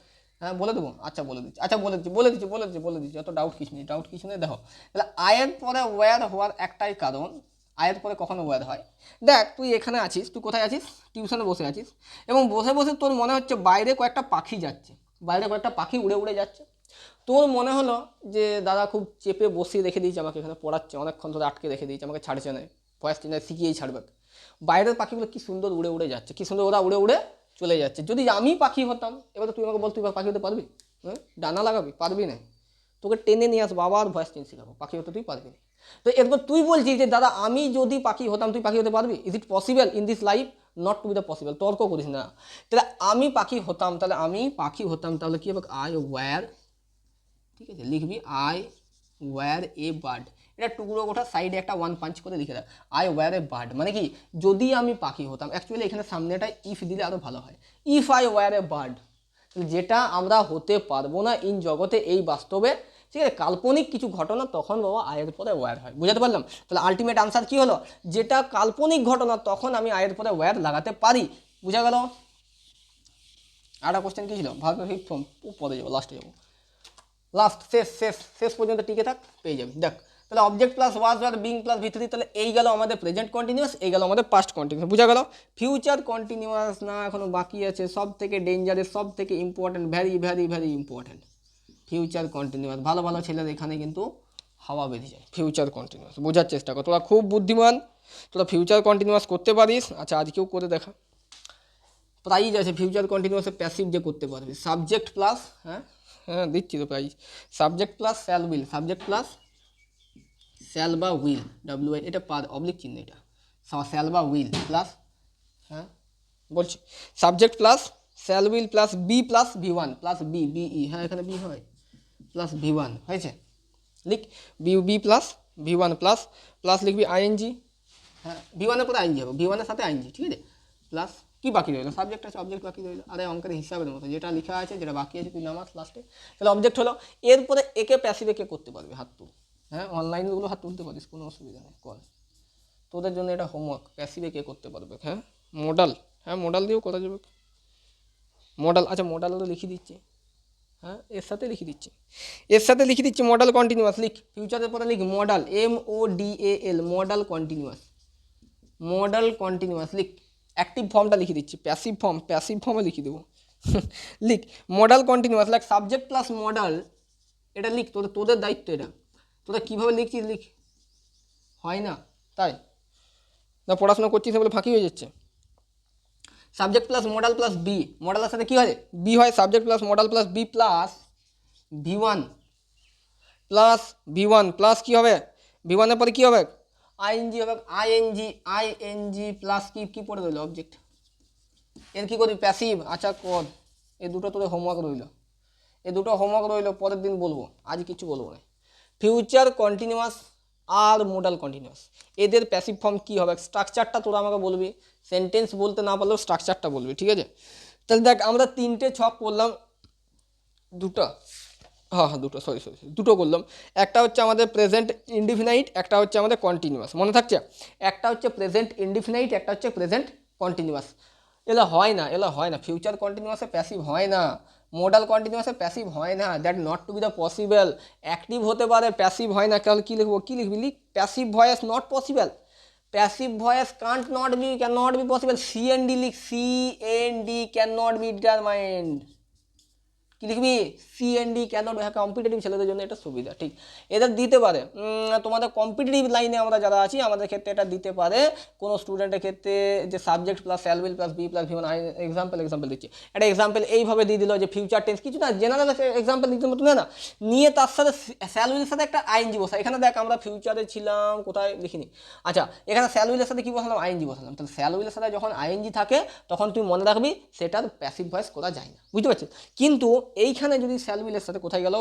হ্যাঁ বলে দেবো, আচ্ছা বলে দিচ্ছি, আচ্ছা বলে দিচ্ছি, অত ডাউট কিছু নেই। দেখো তাহলে আয়ের পরে ওয়্যার হওয়ার একটাই কারণ, আয়ের পরে কখনো ওয়্যার হয়। দেখ তুই এখানে আছিস, তুই কোথায় আছিস? টিউশনে বসে আছিস, এবং বসে বসে তোর মনে হচ্ছে বাইরে কয়েকটা পাখি যাচ্ছে, বাইরে কয়েকটা পাখি উড়ে উড়ে যাচ্ছে। তোর মনে হলো যে দাদা খুব চেপে বসিয়ে রেখে দিয়েছে আমাকে, এখানে পড়াচ্ছে, অনেকক্ষণ ধরে আটকে রেখে দিয়েছে, আমাকে ছাড়ছে না, ভয়েস চেঞ্জার শিখিয়েই ছাড়বে। বাইরের পাখিগুলো কি সুন্দর উড়ে উড়ে যাচ্ছে, কি সুন্দর ওরা উড়ে উড়ে চলে যাচ্ছে। যদি আমি পাখি হতাম, এবার তুই আমাকে বল, তুই পাখি হতে পারবি? হ্যাঁ ডানা লাগাবি? পারবি না। তোকে টেনে নিয়ে আসবো, আবার ভয়েস চেঞ্জ শেখাবো, পাখি হতে তুই পারবি না। তো এরপর তুই বলছিস যে দাদা আমি যদি পাখি হতাম, তুই পাখি হতে পারবি? Is it possible in this life? Not to be the possible. তর্ক করিস না। তাহলে আমি পাখি হতাম, তাহলে কি হবে? আই ওয়্যার, ঠিক আছে, লিখবি আই ওয়্যার এ বার্ড। এটা টুকরো গোটা সাইডে একটা ওয়ান পাঞ্চ করে লিখে দেয়, আই ওয়্যার এ বার্ড, মানে কি যদি আমি পাখি হতাম। অ্যাকচুয়ালি এখানে সামনেটা ইফ দিলে আরও ভালো হয়, if I were a bird. যেটা আমরা হতে পারবো না ইন জগতে, এই বাস্তবে, ঠিক আছে, কাল্পনিক কিছু ঘটনা, তখন বাবা আয়ের পরে ওয়্যার হয়। বুঝাতে পারলাম? তাহলে আলটিমেট আনসার কি হলো? যেটা কাল্পনিক ঘটনা তখন আমি আয়ের পরে ওয়্যার লাগাতে পারি। বুঝা গেল? আর একটা কোশ্চেন কি ছিল? ভার্ব ফিফথ ফর্ম, পরে যাবো, লাস্টে যাবো, লাস্ট শেষ পর্যন্ত টিকে থাক, পেয়ে যাবি। দেখ তাহলে object plus was are being plus ভিতরি, তাহলে এই গেল আমাদের প্রেজেন্ট কন্টিনিউয়াস, এই গেল আমাদের পাস্ট কন্টিনিউয়াস। বুঝা গেল? ফিউচার কন্টিনিউয়াস না, এখনো বাকি আছে, সব থেকে ডেঞ্জারেস, সব থেকে important, very very very important future continuous. ভালো ভালো ছেলের এখানে কিন্তু হাওয়া বেঁধে যায়। ফিউচার কন্টিনিউয়াস বোঝার চেষ্টা কর, তোরা খুব বুদ্ধিমান, তোরা ফিউচার কন্টিনিউয়াস করতে পারিস। আচ্ছা আজকেও করে দেখা, প্রাইজ আছে ফিউচার কন্টিনিউয়াসে প্যাসিভ যে করতে পারবি, সাবজেক্ট প্লাস, হ্যাঁ হ্যাঁ দিচ্ছি তো prize, subject plus shall will, subject plus shall বা উইল, ডাব্লিউ এটা পার অবলিক চিহ্ন, এটা শ্যাল বা উইল প্লাস, হ্যাঁ বলছি, subject plus shall will plus be plus V one plus be BE, হ্যাঁ এখানে বি হয়, প্লাস ভি ওয়ান হয়েছে, লিখ be plus V one plus plus লিখবি আইএনজি, হ্যাঁ ভি ওয়ানের পরে আইএনজি হবে, ভি ওয়ানের সাথে আইএনজি, ঠিক আছে, প্লাস কি বাকি রইলো? সাবজেক্ট আছে, অবজেক্ট বাকি রইলো। আরে অঙ্কের হিসাবের মতো যেটা লেখা আছে, যেটা বাকি আছে তুই নামাস লাস্টে, তাহলে অবজেক্ট হলো। এরপরে একে প্যাসিভে কে করতে পারবি? হাত তুল, হ্যাঁ অনলাইনগুলো হাত তুলতে পারিস, কোনো অসুবিধা নেই, কল তোদের জন্য এটা হোমওয়ার্ক। প্যাসিভে কে করতে পারবে? হ্যাঁ মডাল, হ্যাঁ মডাল দিয়েও করা যাবে, মডাল, আচ্ছা মডালও লিখে দিচ্ছি, হ্যাঁ এর সাথে লিখে দিচ্ছি মডাল কন্টিনিউয়াস। লিখ ফিউচারের পরে লিখ মডাল, MODAL, মডাল কন্টিনিউয়াস লিখ। অ্যাক্টিভ ফর্মটা লিখে দিচ্ছি, প্যাসিভ ফর্মে লিখে দেবো। লিখ modal continuous, like subject plus modal, এটা লিখ, তোদের দায়িত্ব এটা, তোরা কীভাবে লিখছিস লিখ, হয় না তাই না, পড়াশোনা করছিস বলে ফাঁকি হয়ে যাচ্ছে। Subject plus modal plus be, মডালের সাথে কী হয়? বি হয়, subject plus modal plus be plus V one plus কী হবে? ভি ওয়ানের পরে কী হবে? আইএনজি হবে, আইএনজি প্লাস কি পড়ে রইল? অবজেক্ট। এর কী করবি? প্যাসিভ। আচ্ছা কর, এই দুটো তোদের হোমওয়ার্ক রইল, পরের দিন বলবো, আজ কিছু বলবো না। ফিউচার কন্টিনিউয়াস আর মডাল কন্টিনিউয়াস, এদের প্যাসিভ ফর্ম কী হবে? স্ট্রাকচারটা তোরা আমাকে বলবি, সেন্টেন্স বলতে না পারলেও স্ট্রাকচারটা বলবি, ঠিক আছে? তাহলে দেখ আমরা 3টে ছক করলাম, দুটো করলাম। একটা হচ্ছে আমাদের প্রেজেন্ট ইনডিফিনাইট, একটা হচ্ছে আমাদের কন্টিনিউয়াস, মনে থাকছে? একটা হচ্ছে প্রেজেন্ট ইনডিফিনাইট, একটা হচ্ছে প্রেজেন্ট কন্টিনিউয়াস। এলা হয় না, ফিউচার কন্টিনিউয়াসে প্যাসিভ হয় না, মডাল কন্টিনিউয়াসে প্যাসিভ হয় না, that not to be the possible. Active হতে পারে, প্যাসিভ হয় না, তাহলে কী লিখবি? লিখ passive voice not possible, passive voice can not be possible. CND লিখ, CND can not be determined. কি লিখবি? সিএনডি ক্যান নট, হ্যাঁ কম্পিটিটিভ ছেলেদের জন্য এটা সুবিধা, ঠিক, এদের দিতে পারে। তোমাদের কম্পিটিটিভ লাইনে আমরা যারা আছি আমাদের ক্ষেত্রে এটা দিতে পারে, কোনো স্টুডেন্টের ক্ষেত্রে যে subject plus shall will plus be plus V one, example দিচ্ছি, একটা এক্সাম্পল এইভাবে দিয়ে দিল যে ফিউচার টেন্স, কিছু না জেনারেল এক্সাম্পল দিতে মতো না, নিয়ে তার সাথে শ্যাল উইলের সাথে একটা আইএনজি বসা। এখানে দেখ আমরা ফিউচারে ছিলাম, কোথায় লিখিনি, আচ্ছা এখানে শ্যাল উইলের সাথে কী বসালাম? আইএনজি বসালাম। তাহলে শ্যাল উইলের সাথে যখন আইএনজি থাকে তখন তুই মনে রাখবি সেটার প্যাসিভ ভয়েস করা যায় না, বুঝতে পারছিস? কিন্তু এইখানে যদি শ্যাল উইলের সাথে কোথায় গেল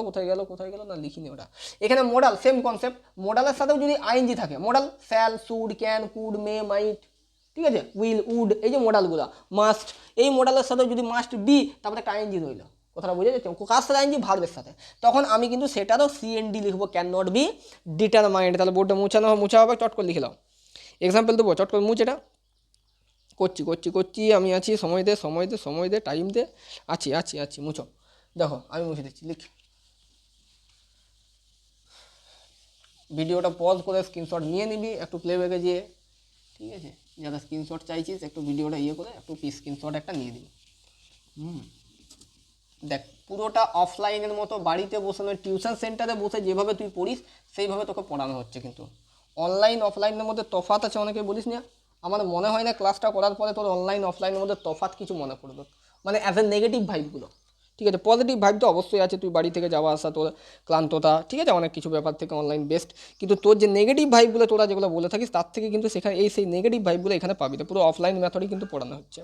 না লিখিনি ওটা, এখানে মডাল সেম কনসেপ্ট, মডালের সাথেও যদি আইএনজি থাকে, modal shall, should, can, could, may, might, ঠিক আছে, উইল, উড, এই যে মডালগুলো, মাস্ট, এই মডালের সাথেও যদি মাস্ট বি, তারপরে একটা আইএনজি রইল, কথাটা বুঝে যাচ্ছে? কার সাথে আইএনজি? ভার্বের সাথে, তখন আমি কিন্তু সেটারও সিএনডি লিখবো, ক্যান নট বি ডিটারমাইন্ড। তাহলে বোর্ডটা মুছা হবে, চট করে লিখে দাও, এক্সাম্পল দেবো, চট করে মুছ, এটা করছি আমি আছি, সময় দে, টাইম দে, আছি মুছো, দেখো আমি মুছে দিচ্ছি, লিখ। ভিডিওটা পজ করে স্ক্রিনশট নিয়ে নিবি একটু প্লেব্যাকে যেয়ে, ঠিক আছে, যারা স্ক্রিনশট চাইছিস একটু ভিডিওটা করে একটু স্ক্রিনশট একটা নিয়ে দিবি। দেখ পুরোটা অফলাইনের মতো বাড়িতে বসে নয়, টিউশন সেন্টারে বসে যেভাবে তুই পড়িস সেইভাবে তোকে পড়ানো হচ্ছে, কিন্তু অনলাইন অফলাইনের মধ্যে তফাৎ আছে, অনেকে বলিস না, আমার মনে হয় না ক্লাসটা করার পরে তোর অনলাইন অফলাইনের মধ্যে তফাৎ কিছু মনে পড়বে, মানে অ্যাজ এ নেগেটিভ ভাইবগুলো, ঠিক আছে, পজিটিভ ভাইব তো অবশ্যই আছে, তুই বাড়ি থেকে যাওয়া আসা, তোর ক্লান্ততা, ঠিক আছে, অনেক কিছু ব্যাপার থেকে অনলাইন বেস্ট, কিন্তু তোর যে নেগেটিভ ভাইবগুলো তোরা যেগুলো বলে থাকিস তার থেকে কিন্তু সেখানে সেই নেগেটিভ ভাইবগুলো এখানে পাবি না, পুরো অফলাইন মেথডই কিন্তু পড়ানো হচ্ছে।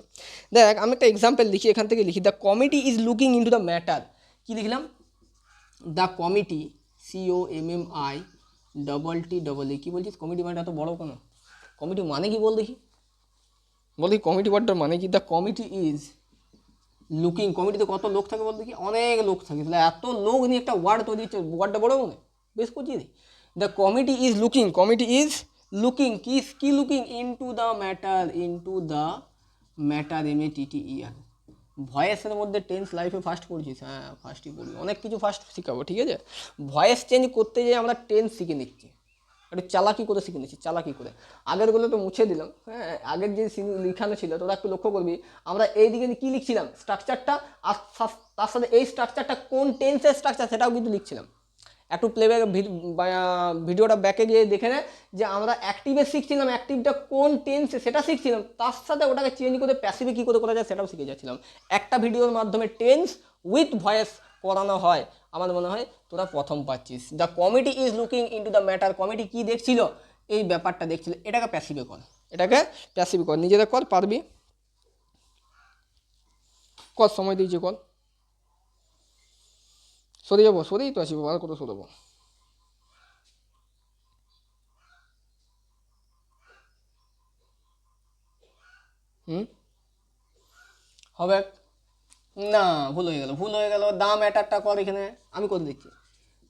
দেখ আমি একটা এক্সাম্পল লিখি, এখান থেকে লিখি, the committee is looking into the matter, কী লিখলাম, দ্য কমিটি, COMMI TTE, কী বলছিস কমিটি মানে এত বড় কেন, কমিটি মানে কি বল দেখি, বল দেখি কমিটি ওয়ার্ডটার মানে কি, দ্য কমিটি ইজ লুকিং, কমিটিতে কত লোক থাকে বল দেখি, অনেক লোক থাকে, তাহলে এত লোক নিয়ে একটা ওয়ার্ড তৈরি হচ্ছে, ওয়ার্ডটা বড় মনে বেশ করছিস। The committee is looking, committee is looking, কি looking, into the matter, into the matter, MATTER, ভয়েসের মধ্যে টেন্স লাইফে ফার্স্ট পড়ছিস, হ্যাঁ ফার্স্টই পড়বি, অনেক কিছু ফার্স্ট শেখাবো, ঠিক আছে, ভয়েস চেঞ্জ করতে যেয়ে আমরা টেন্স শিখে নিচ্ছি, একটু চালাকি করে শিখে নিচ্ছি, চালাকি করে, আগেরগুলো তো মুছে দিলাম, হ্যাঁ আগের যে লিখানো ছিল তোরা একটু লক্ষ্য করবি, আমরা এই দিকে কী লিখছিলাম স্ট্রাকচারটা, আর তার সাথে এই স্ট্রাকচারটা কোন টেন্সের স্ট্রাকচার সেটাও কিন্তু লিখছিলাম, একটু প্লেব্যাক ভিডিওটা ব্যাকে গিয়ে দেখে নে যে আমরা অ্যাক্টিভে শিখছিলাম, অ্যাক্টিভটা কোন টেন্সে সেটা শিখছিলাম, তার সাথে ওটাকে চেঞ্জ করে প্যাসিভে কী করে করা যায় সেটাও শিখে যাচ্ছিলাম, একটা ভিডিওর মাধ্যমে টেন্স উইথ ভয়েস করানো হয়, আমার মনে হয় তোরা প্রথম পাচ্ছিস। The committee is looking into the matter, committee কী দেখছিল, এই ব্যাপারটা দেখছিল, এটাকে প্যাসিভে কর, এটাকে প্যাসিভে কর, নিজেদের কর, পারবি কর, সময় দিয়েছি কর, সরে যাবো, সরেই তো আছি, আর কত সরবো, হবে না, ভুল হয়ে গেল, দ্য ম্যাটারটা কর, এখানে আমি করে দিচ্ছি,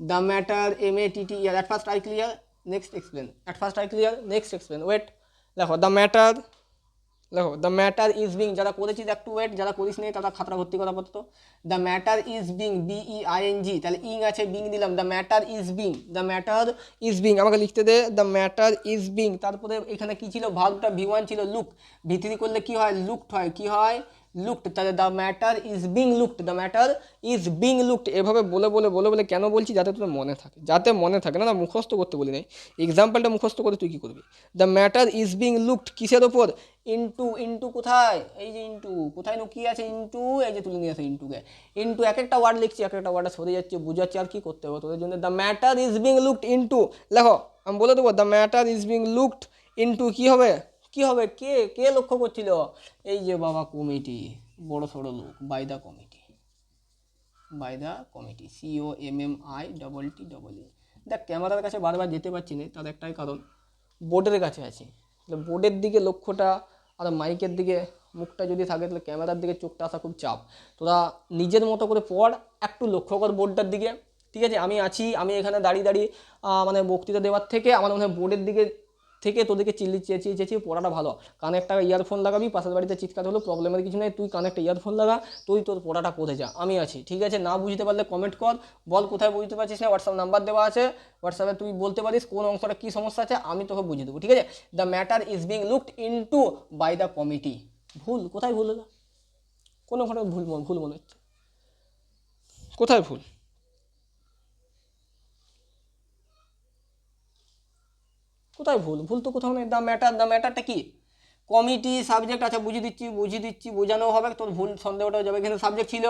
the matter, MATTER, at first I clear, next explain, at first I clear, next explain, wait, দেখো দ্য ম্যাটার, দেখো দ্য ম্যাটার ইজ বিং, যারা করেছিস একটু ওয়েট, যারা করিস নেই তারা খাতরা ভর্তি করা পড়তো, the matter is being, BEING, তাহলে ইং আছে বিং দিলাম, the matter is being, the matter is being, আমাকে লিখতে দে, দ্য ম্যাটার ইজ বিং, তারপরে এখানে কী ছিল, ভার্বটা V1 ছিল, লুক, V3 করলে কী হয়, লুকড হয়, কী হয়, লুকড, তাহলে the matter is being looked, the matter is being looked, এভাবে বলে বলে বলে বলে কেন বলছি, যাতে তোর মনে থাকে, যাতে মনে থাকে, না মুখস্থ করতে বলি নাই, এক্সাম্পলটা মুখস্থ করে তুই কী করবি, the matter is being looked কিসের ওপর, ইন্টু কোথায়, এই যে ইন্টু কোথায় লুকিয়ে আছে, ইন্টু এই যে তুলে নিয়ে আসে ইন্টুকে, ইন্টু এক একটা ওয়ার্ড লিখছি, এক একটা ওয়ার্ডে সরে যাচ্ছে, বুঝাচ্ছি, আর কি করতে হবে তোদের জন্য, the matter is being looked into, লেখো আমি বলে দেবো, the matter is being looked into, কী হবে, কী হবে, কে কে লক্ষ্য করছিল, এই যে বাবা কমিটি, বড় সড়ো লোক, বাই দ্য কমিটি, COMMI দেখ ক্যামেরার কাছে বারবার যেতে পারছি না, তার একটাই কারণ বোর্ডের কাছে আছি, তাহলে বোর্ডের দিকে লক্ষ্যটা আর মাইকের দিকে মুখটা যদি থাকে তাহলে ক্যামেরার দিকে চোখটা আসা খুব চাপ, তোরা নিজের মতো করে পড়, একটু লক্ষ্য কর বোর্ডটার দিকে, ঠিক আছে, আমি আছি, আমি এখানে দাঁড়িয়ে দাঁড়িয়ে মানে বক্তৃতা দেওয়ার থেকে আমার মনে হয় বোর্ডের দিকে থেকে তোদেরকে চেঁচিয়ে চেঁচিয়ে পড়াটা ভালো, কানে একটা ইয়ারফোন লাগাবি, পাশের বাড়িতে চিৎকার হলো প্রবলেমের কিছু নেই, তুই কানে একটা ইয়ারফোন লাগা, তুই তোর পড়াটা পড়ে যা, আমি আছি, ঠিক আছে, না বুঝতে পারলে কমেন্ট কর, বল কোথায় বুঝতে পারছিস না, হোয়াটসঅ্যাপ নাম্বার দেওয়া আছে, হোয়াটসঅ্যাপে তুই বলতে পারিস কোন অংশটা কী সমস্যা আছে, আমি তোকে বুঝিয়ে দেবো, ঠিক আছে, the matter is being looked into by the committee, ভুল কোথায়, ভুল হলো, কোনো ঘটনা ভুল মনে হচ্ছে, কোথায় ভুল, কোথায় ভুল, ভুল তো কোথাও নেই, দ্য ম্যাটারটা কি, কমিটি সাবজেক্ট আছে, বুঝিয়ে দিচ্ছি বোঝানো হবে, তোর ভুল সন্দেহটা যাবে, এখানে সাবজেক্ট ছিল,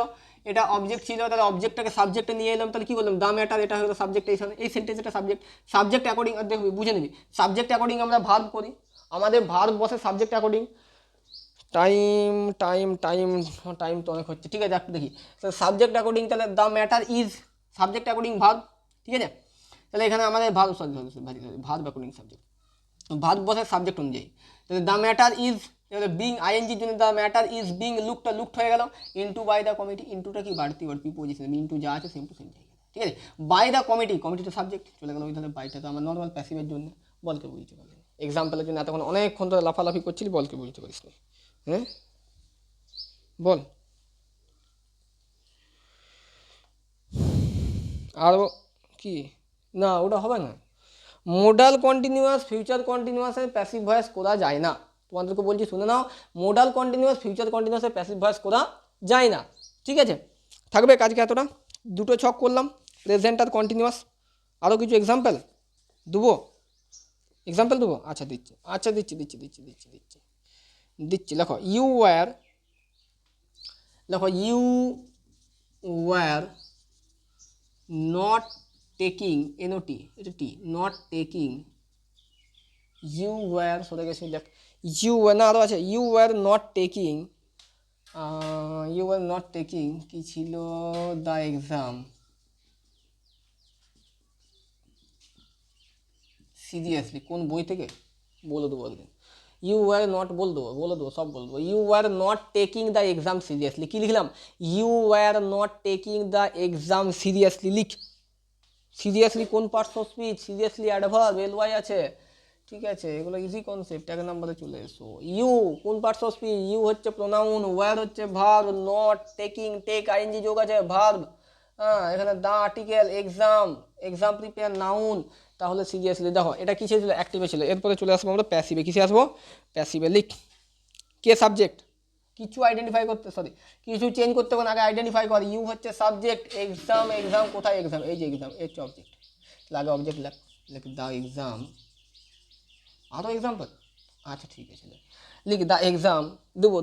এটা অবজেক্ট ছিল, তাহলে অবজেক্টটাকে সাবজেক্টে নিয়ে এলাম, তাহলে কী বললাম, দ্য ম্যাটার, এটা হলো সাবজেক্ট, এই সেন্টেন্স এটা সাবজেক্ট অ্যাকর্ডিং, দেখবি বুঝে নিবি, সাবজেক্ট অ্যাকর্ডিং আমরা ভার্ব করি, আমাদের ভার্ব বসে subject according, time time time time তো অনেক হচ্ছে, ঠিক আছে একটু দেখি, সাবজেক্ট অ্যাকর্ডিং, তাহলে the matter is subject according verb, ঠিক আছে, তাহলে এখানে আমাদের ভার্ব অ্যাকর্ডিং সাবজেক্ট, ভার্ব বসে সাবজেক্ট অনুযায়ী, তাহলে দ্য ম্যাটার ইজ, তাহলে বিং আইএনজির জন্য the matter is being looked হয়ে গেল, ইনটু বাই দ্য কমিটি, ইনটুটা কি বাড়তি ওয়ার্ড, প্রিপোজিশন, ইনটু যা আছে সেম টু সেম জায়গায়, ঠিক আছে, বাই দ্য কমিটি তো সাবজেক্ট চলে গেল, ওই ধরনের বাইটা তো আমার নর্মাল প্যাসিভের জন্য, বলকে বুঝতে পারলি, এক্সাম্পলের জন্য এতক্ষণ অনেকক্ষণ ধরে লাফালাফি করছিলি, বলকে বুঝতে পারিস না, হ্যাঁ বল, আরও কি, না ওটা হবে না, মোডাল কন্টিনিউয়াস ফিউচার কন্টিনিউয়াসের প্যাসিভ ভয়েস করা যায় না, তোমাদেরকে বলছি শুনে নাও, মোডাল কন্টিনিউয়াস ফিউচার কন্টিনিউয়াসের প্যাসিভ ভয়েস করা যায় না, ঠিক আছে, থাকবে কাজকে এতটা, দুটো ছক করলাম, প্রেজেন্ট আর কন্টিনিউয়াস, আরও কিছু এক্সাম্পল দেবো, আচ্ছা দিচ্ছি, লেখো you were not taking, NOT এটা T, not taking, you were সরে গেছে দেখ, ইউ ওয়ার না আরও আছে, you were not taking, you were not taking কি ছিল, দ্য এক্সাম সিরিয়াসলি, কোন বই থেকে বলে দেবো একদিন, ইউ ওয়ার নট বলে দেবো সব বলে দেবো, you were not taking the exam seriously, কী লিখলাম, you were not taking the exam seriously, লিখ সিরিয়াসলি কোন parts of speech, seriously adverb LY আছে, ঠিক আছে, এগুলো ইজি কনসেপ্ট, এক নাম্বারে চলে এসো। ইউ কোন পার্টস অফ স্পিচ, ইউ হচ্ছে প্রোনাউন, ওয়ার হচ্ছে verb, not taking take ING যোগ আছে ভার্ব, হ্যাঁ এখানে the article, exam, exam prepare noun, তাহলে সিরিয়াসলি দেখো এটা কিসে ছিল, অ্যাক্টিভে ছিল, এরপরে চলে আসবো আমরা প্যাসিভে, কিসে আসবো, প্যাসিভে, লিখ কে সাবজেক্ট, কিছু আইডেন্টিফাই করতে, সরি কিছু চেঞ্জ করতে হবে না, আগে আইডেন্টিফাই কর, ইউ হচ্ছে সাবজেক্ট, এক্সাম, এক্সাম কোথায় এক্সাম, এই যে এক্সাম, এই হচ্ছে অবজেক্ট, আগে অবজেক্ট লেখ দা এক্সাম, আরও এক্সাম্পল, আচ্ছা ঠিক আছে লিখ দা এক্সাম, দেবো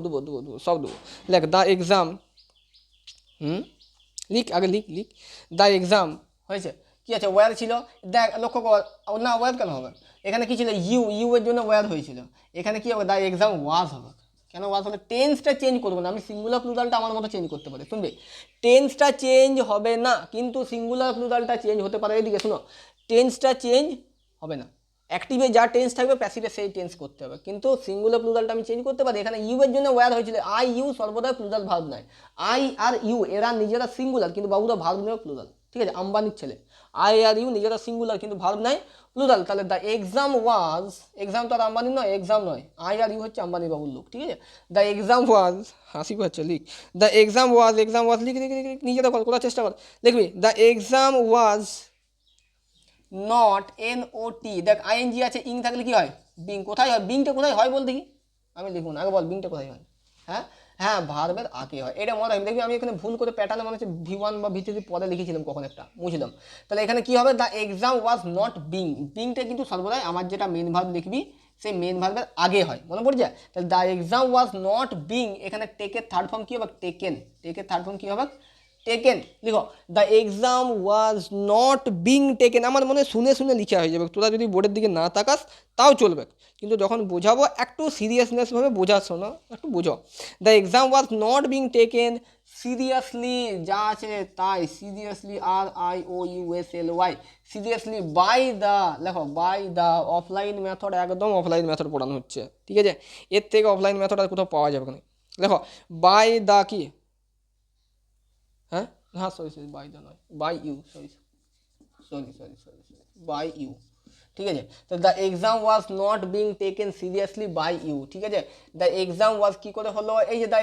সব দেবো, লেখ দা এক্সাম, লিখ আগে লিখ দা এক্সাম, হয়েছে, কি আছে ওয়্যার ছিল, দেখ লক্ষ্য কর, না ওয়্যার কেন হবে, এখানে কি ছিল, ইউ এর জন্য ওয়্যার হয়েছিল, এখানে কি হবে, দা এক্সাম ওয়াজ হবে, কেন ওয়াজ হলে, টেন্সটা চেঞ্জ করবো না, আমি সিঙ্গুলার প্লুরালটা আমার মতো চেঞ্জ করতে পারি, শুনবে টেন্সটা চেঞ্জ হবে না, কিন্তু সিঙ্গুলার প্লুরালটা চেঞ্জ হতে পারে, এদিকে শুনো, টেন্সটা চেঞ্জ হবে না, অ্যাক্টিভে যা টেন্স থাকবে প্যাসিভে সেই টেন্স করতে হবে, কিন্তু সিঙ্গুলার প্লুরালটা আমি চেঞ্জ করতে পারি, এখানে ইউ এর জন্য ওয়্যার হয়েছিল, আই ইউ সর্বদা প্লুরাল ভার্ব নয়, আই আর ইউ এরা নিজেরা সিঙ্গুলার কিন্তু বাবুরা ভার্ব নেয় প্লুরাল, ঠিক আছে, আম্বানির ছেলে, আই আর ইউ নিজেরা সিঙ্গুলার কিন্তু ভার্ব নাই প্লুরাল, তাহলে দ্য এক্সাম ওয়াজ, এক্সাম তো আর আম্বানির নয়, এক্সাম নয়, আই আর ইউ হচ্ছে আম্বানি বাবুর লোক, ঠিক আছে, দ্য এক্সাম ওয়াজ, হাসি পাচ্ছে লিখ, দ্য এক্সাম ওয়াজ লিখ নিজেরা করার চেষ্টা কর, লিখবি the exam was not NOT, দেখ আইএনজি আছে, ইং থাকলে কি হয়, বিং, কোথায় হয়, বিংটা কোথায় হয় বল দেখি, আমি লিখুন আগে বল বিংটা কোথায় হয়, হ্যাঁ হ্যাঁ ভার্বের আগে হয়, এটা মনে হয়, দেখবি আমি এখানে ভুল করে প্যাটার্নে মনে হচ্ছে V1 বা V3 পরে লিখেছিলাম কখন একটা, বুঝলাম, তাহলে এখানে কি হবে, the exam was not being, বিংটা কিন্তু সর্বদাই আমার যেটা মেন ভার্ব লিখবি সেই মেন ভার্বের আগে হয়, মনে পড়ছে, তাহলে the exam was not being, এখানে টেকের থার্ড ফর্ম কী হবে, টেকের থার্ড ফর্ম কী হবে, টেকেন, লিখো the exam was not being taken, আমার মনে শুনে লিখা হয়ে যাবে, তোরা যদি বোর্ডের দিকে না তাকাস তাও চলবে, কিন্তু যখন বোঝাবো একটু সিরিয়াসনেসভাবে বোঝাচ্ছো না, একটু বোঝো, the exam was not being taken seriously, যা আছে তাই, seriously RIOUSLY, seriously by the, লেখো বাই দ্য, অফলাইন মেথড, একদম অফলাইন মেথড পড়ানো হচ্ছে, ঠিক আছে, এর থেকে অফলাইন মেথড আর কোথাও পাওয়া যাবে না, লেখো বাই দ্য কি, হ্যাঁ হ্যাঁ সরি বাই দ্য নয়, by you, sorry by you, ঠিক আছে, তো the exam was not being taken seriously by you, ঠিক আছে, দ্য এক্সাম ওয়াজ কী করে হলো, এই যে দ্য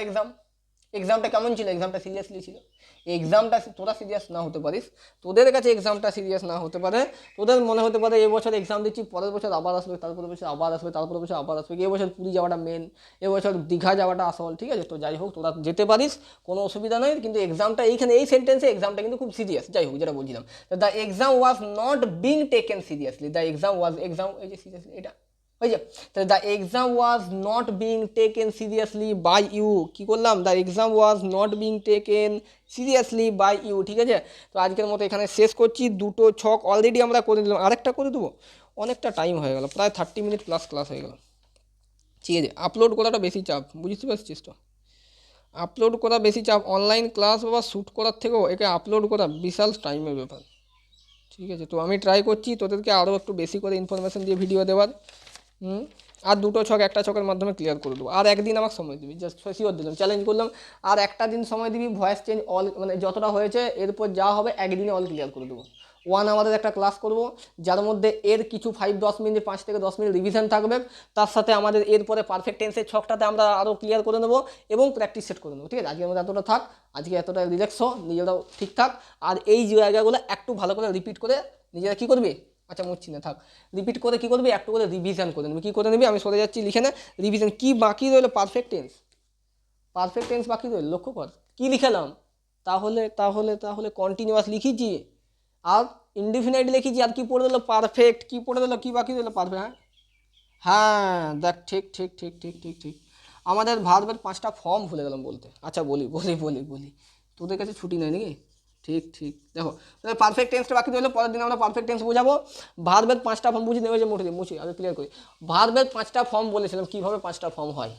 এক্সামটা কেমন ছিল, এক্সামটা সিরিয়াসলি ছিল, এক্সামটা তোরা সিরিয়াস না হতে পারিস, তোদের কাছে এক্সামটা সিরিয়াস না হতে পারে, তোদের মনে হতে পারে এবছর এক্সাম দিচ্ছি, পরের বছর আবার আসবে, তারপরের বছর আবার আসবে, তারপরের বছর আবার আসবে, এবছর পুরী যাওয়াটা মেন, এবছর দীঘা যাওয়াটা আসল, ঠিক আছে, তো যাই হোক তোরা যেতে পারিস, কোনো অসুবিধা নয়, কিন্তু এক্সামটা এইখানে এই সেন্টেন্সে এক্সামটা কিন্তু খুব সিরিয়াস, যাই হোক যেটা বলছিলাম, the exam was not being taken seriously, the exam was, exam এই যে সিরিয়াসলি এটা হয়ে যায়, তাহলে the exam was not being taken seriously by you, কী করলাম, the exam was not being taken seriously by you, ঠিক আছে, তো আজকের মতো এখানে শেষ করছি, দুটো ছক অলরেডি আমরা করে দিলাম, আরেকটা করে দেবো, অনেকটা টাইম হয়ে গেল, প্রায় 30 মিনিট প্লাস ক্লাস হয়ে গেল, ঠিক আছে, আপলোড করাটা বেশি চাপ, বুঝতে পারছিস তো, আপলোড করা বেশি চাপ, অনলাইন ক্লাস বা শ্যুট করার থেকেও একে আপলোড করা বিশাল টাইমের ব্যাপার, ঠিক আছে, তো আমি ট্রাই করছি তোদেরকে আরও একটু বেশি করে ইনফরমেশন দিয়ে ভিডিও দেওয়ার, আর দুটো ছক একটা ছকের মাধ্যমে ক্লিয়ার করে দেবো, আর একদিন আমাকে সময় দিবি, জাস্ট শিওর দিলাম, চ্যালেঞ্জ করলাম, আর একটা দিন সময় দিবি, ভয়েস চেঞ্জ অল মানে যতটা হয়েছে এরপর যা হবে একদিনে অল ক্লিয়ার করে দেবো, 1 আওয়ারের একটা ক্লাস করব, যার মধ্যে এর কিছু 5-10 মিনিট 5 থেকে 10 মিনিট রিভিশন থাকবে, তার সাথে আমাদের এরপরে পারফেক্ট টেন্সের ছকটাতে আমরা আরও ক্লিয়ার করে নেবো এবং প্র্যাকটিস সেট করে নেবো, ঠিক আছে, আজকের মধ্যে এতটা থাক, আজকে এতটা রিল্যাক্স হো, নিজেরাও ঠিকঠাক, আর এই জায়গাগুলো একটু ভালো করে রিপিট করে নিজেরা কী করবি, আচ্ছা মুচ্ছি না থাক, রিপিট করে কী করবি, একটু করে রিভিশন করে নেবি, কী করে নিবি, আমি সরে যাচ্ছি, লিখে নে রিভিশন, কী বাকি রইলো, পারফেক্ট টেন্স বাকি রইল, লক্ষ্য কর কী লিখালাম, তাহলে তাহলে তাহলে কন্টিনিউয়াস লিখিছি, আর ইনডিফিনাইট লিখেছি, আর কি পড়ে দিল পারফেক্ট, কি পড়ে দিল, কি বাকি দিল পারফেক্ট, হ্যাঁ দেখ ঠিক, আমাদের ভার্বের 5টা ফর্ম ভুলে গেলাম বলতে, আচ্ছা বলি, তোদের কাছে ছুটি নেই নাকি? ঠিক ঠিক। দেখো তাহলে পারফেক্ট টেন্সটা বাকি রইলো, পরের দিন আমরা পারফেক্ট টেন্স বোঝাবো। ভার্বের 5টা ফর্ম বুঝে নেবে যে মুছে আগে ক্লিয়ার করি। ভার্বের 5টা ফর্ম বলেছিলাম কীভাবে 5টা ফর্ম হয়।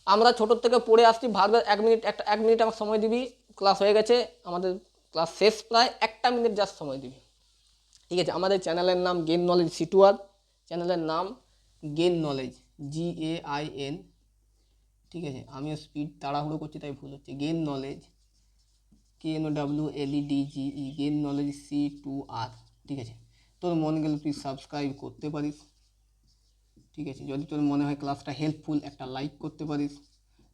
আমরা ছোটোর থেকে পড়ে আসছি। ভার্বের 1 মিনিট আমার সময় দিবি, ক্লাস হয়ে গেছে আমাদের, ক্লাস শেষ প্রায়, 1টা মিনিট জাস্ট সময় দিবি, ঠিক আছে? আমাদের চ্যানেলের নাম গেইন নলেজ সিটুয়ার, চ্যানেলের নাম গেইন নলেজ, GAIN, ঠিক আছে? আমিও স্পিড তাড়াহুড়ো করছি তাই ভুল হচ্ছে। Gain knowledge KNOWLEDGE, gain knowledge C2R, ঠিক আছে? তোর মন গেলে তুই সাবস্ক্রাইব করতে পারিস, ঠিক আছে? যদি তোর মনে হয় ক্লাসটা হেল্পফুল একটা লাইক করতে পারিস,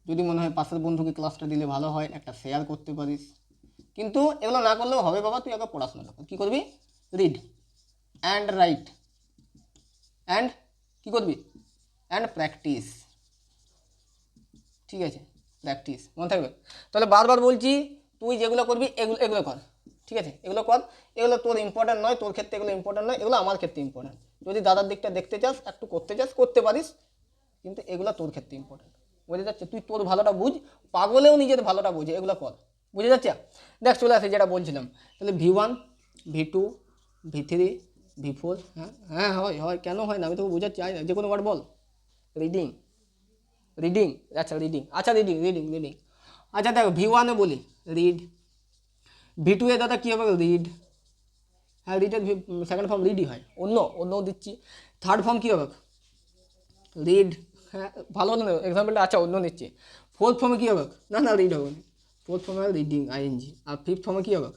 যদি মনে হয় পাশের বন্ধুকে ক্লাসটা দিলে ভালো হয় একটা শেয়ার করতে পারিস। কিন্তু এগুলো না করলেও হবে বাবা, তুই আগে পড়াশোনা কর। কী করবি? রিড অ্যান্ড রাইট অ্যান্ড কী করবি? অ্যান্ড প্র্যাকটিস, ঠিক আছে? প্র্যাকটিস মনে থাকবে। তাহলে বারবার বলছি, তুই যেগুলো করবি এগুলো এগুলো কর, ঠিক আছে? এগুলো কর, এগুলো তোর ইম্পর্ট্যান্ট নয়, তোর ক্ষেত্রে এগুলো ইম্পর্ট্যান্ট নয়, এগুলো আমার ক্ষেত্রে ইম্পর্ট্যান্ট। যদি দাদার দিকটা দেখতে চাস, একটু করতে চাস করতে পারিস, কিন্তু এগুলো তোর ক্ষেত্রে ইম্পর্ট্যান্ট। বুঝে যাচ্ছে? তুই তোর ভালোটা বুঝ, পাগলেও নিজের ভালোটা বুঝে, এগুলো কর। বুঝে যাচ্ছে? দেখ চলে আসে যেটা বলছিলাম। তাহলে V1, V2, V3, V4, হ্যাঁ হ্যাঁ হয় কেন হয় না? আমি তোকে বোঝাচ্ছি, আয় না, যে কোনো ওয়ার্ড বল। রিডিং, রিডিং, আচ্ছা রিডিং, আচ্ছা রিডিং, আচ্ছা দেখো V1-এ বলি রিড, V2-এ দাদা কী হবে? রিড, হ্যাঁ রিডের সেকেন্ড ফর্ম রিডই হয়, অন্যও দিচ্ছি। থার্ড ফর্ম কী হবে? রিড, হ্যাঁ ভালো হলো না এক্সাম্পলটা, আচ্ছা অন্য নিচ্ছি। ফোর্থ ফর্মে কী হবে? না রিড হবে না, ফোর্থ ফর্মে রিডিং ING। আর ফিফথ ফর্মে কী হবে?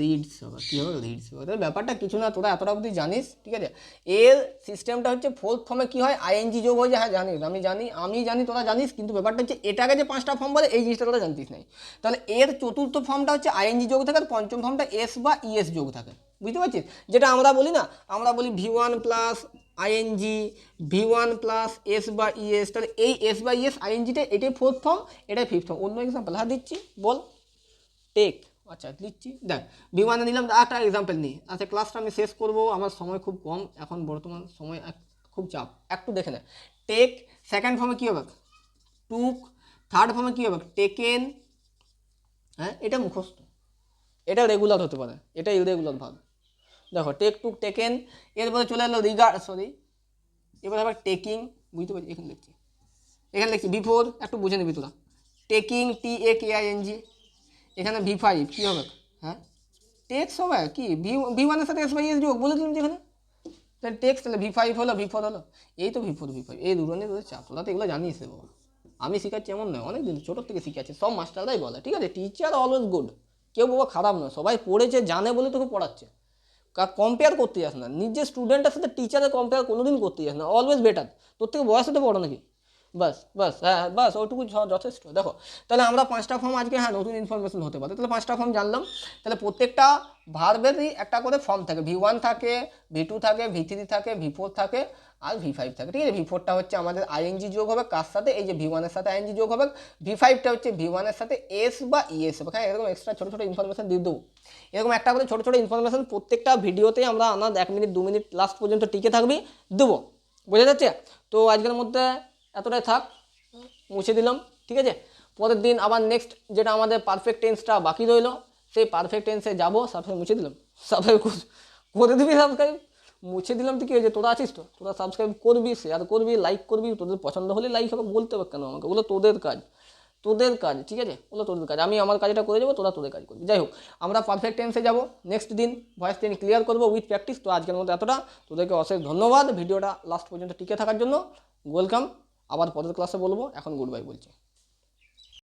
রিডস হবে। কী হবে? রিডস হবে। তাহলে ব্যাপারটা কিছু না, তোরা এতটা অবধি জানিস, ঠিক আছে? এর সিস্টেমটা হচ্ছে ফোর্থ ফর্মে কী হয়? ING যোগ হয়ে যায়, হ্যাঁ জানিস, আমি জানি তোরা জানিস, কিন্তু ব্যাপারটা হচ্ছে এটাকে যে 5টা ফর্ম বলে এই জিনিসটা তোরা জানতিস নাই। তাহলে এর চতুর্থ ফর্মটা হচ্ছে ING যোগ থাকে, আর পঞ্চম ফর্মটা S বা ES যোগ থাকে, বুঝতে পারছিস? যেটা আমরা বলি না, আমরা বলি V1 plus ING, V1 plus S বা ES, তাহলে এই S বা ES INGটা এটাই ফোর্থ ফর্ম, এটাই ফিফথ ফর্ম। অন্য এক্সাম্পল হ্যাঁ দিচ্ছি, বল। টেক, আচ্ছা লিখছি, দেখ V1-এ নিলাম। একটা এক্সাম্পল নিই। আচ্ছা ক্লাসটা আমি শেষ করব, আমার সময় খুব কম এখন, বর্তমান সময় খুব চাপ, একটু দেখে নে। টেক, সেকেন্ড ফর্মে কী হবে? টুক, থার্ড ফর্মে কী হবে? টেকেন, হ্যাঁ এটা মুখস্থ, এটা রেগুলার হতে পারে, এটা ইরেগুলার ভাব। দেখো টেক, টুক, টেকেন, এরপরে চলে এলো এবার আবার টেকিং, বুঝতে পারছি? এখানে লিখছি বিফোর, একটু বুঝে নিবি তোরা। টেকিং, TAKING, এখানে V5 কী হবে? হ্যাঁ টেক্স হবে কি? V1-এর সাথে S বাই S যোগ বলে দিলাম যেখানে, তাহলে টেক্স, তাহলে V5 হলো, V4 হলো, এই তো V4, এই দুটো নিয়ে তোদের চাপ। তোরা তো এগুলো জানিস রে বাবা, আমি শিখাচ্ছি এমন নয়, অনেক দিন ছোটোর থেকে শিখাচ্ছি, সব মাস্টাররাই বলে, ঠিক আছে? টিচার অলওয়েজ গুড, কেউ বাবা খারাপ নয়, সবাই পড়েছে জানে বলে তোকে পড়াচ্ছে। কম্পেয়ার করতে যাস না, নিজের স্টুডেন্টের সাথে টিচারের কম্পেয়ার কোনোদিন করতে যাস না, অলওয়েজ বেটার। তোর থেকে বয়স হতে বড় নাকি? বাস হ্যাঁ বাস, ওইটুকু যথেষ্ট। দেখো তাহলে আমরা 5টা ফর্ম আজকে, হ্যাঁ নতুন ইনফরমেশন হতে পারে, তাহলে 5টা ফর্ম জানলাম। তাহলে প্রত্যেকটা ভার্বেরই একটা করে ফর্ম থাকে, V1 থাকে, V2 থাকে, V3 থাকে, V4 থাকে, আর V5 থাকে, ঠিক আছে? V4টা হচ্ছে আমাদের ING যোগ হবে কার সাথে? এই যে V1-এর সাথে ING যোগ হবে। V5টা হচ্ছে V1-এর সাথে S বা ES হবে। হ্যাঁ এরকম এক্সট্রা ছোটো ছোটো ইনফরমেশন দিয়ে দেবো, এরকম একটা করে ছোটো ছোটো ইনফরমেশন প্রত্যেকটা ভিডিওতে আমরা 1 মিনিট 2 মিনিট লাস্ট পর্যন্ত টিকে থাকবি, দেবো। বোঝা যাচ্ছে? তো আজকের মধ্যে এতটাই থাক, মুছে দিলাম, ঠিক আছে? পরের দিন আবার নেক্সট যেটা আমাদের পারফেক্ট টেন্সটা বাকি রইলো, সেই পারফেক্ট টেন্সে যাবো। সাবস্ক্রাইব মুছে দিলাম, সাবস্ক্রাইব করে দিবি, সাবস্ক্রাইব মুছে দিলাম তো কী হয়েছে? তোরা আছিস তো, তোরা সাবস্ক্রাইব করবি, শেয়ার করবি, লাইক করবি, তোদের পছন্দ হলে লাইক হবে, বলতে হবে কেন আমাকে? ওগুলো তোদের কাজ, ঠিক আছে? ওগুলো তোদের কাজ, আমি আমার কাজটা করে যাবো, তোরা তোদের কাজ করবি। যাই হোক, আমরা পারফেক্ট টেন্সে যাবো নেক্সট দিন, ভয়েস ট্রেন ক্লিয়ার করবো উইথ প্র্যাকটিস। তো আজকের মতো এতটা, তোদেরকে অশেষ ধন্যবাদ ভিডিওটা লাস্ট পর্যন্ত টিকে থাকার জন্য, ওয়েলকাম। আবার পরের ক্লাসে বলবো, এখন গুড বাই বলছি।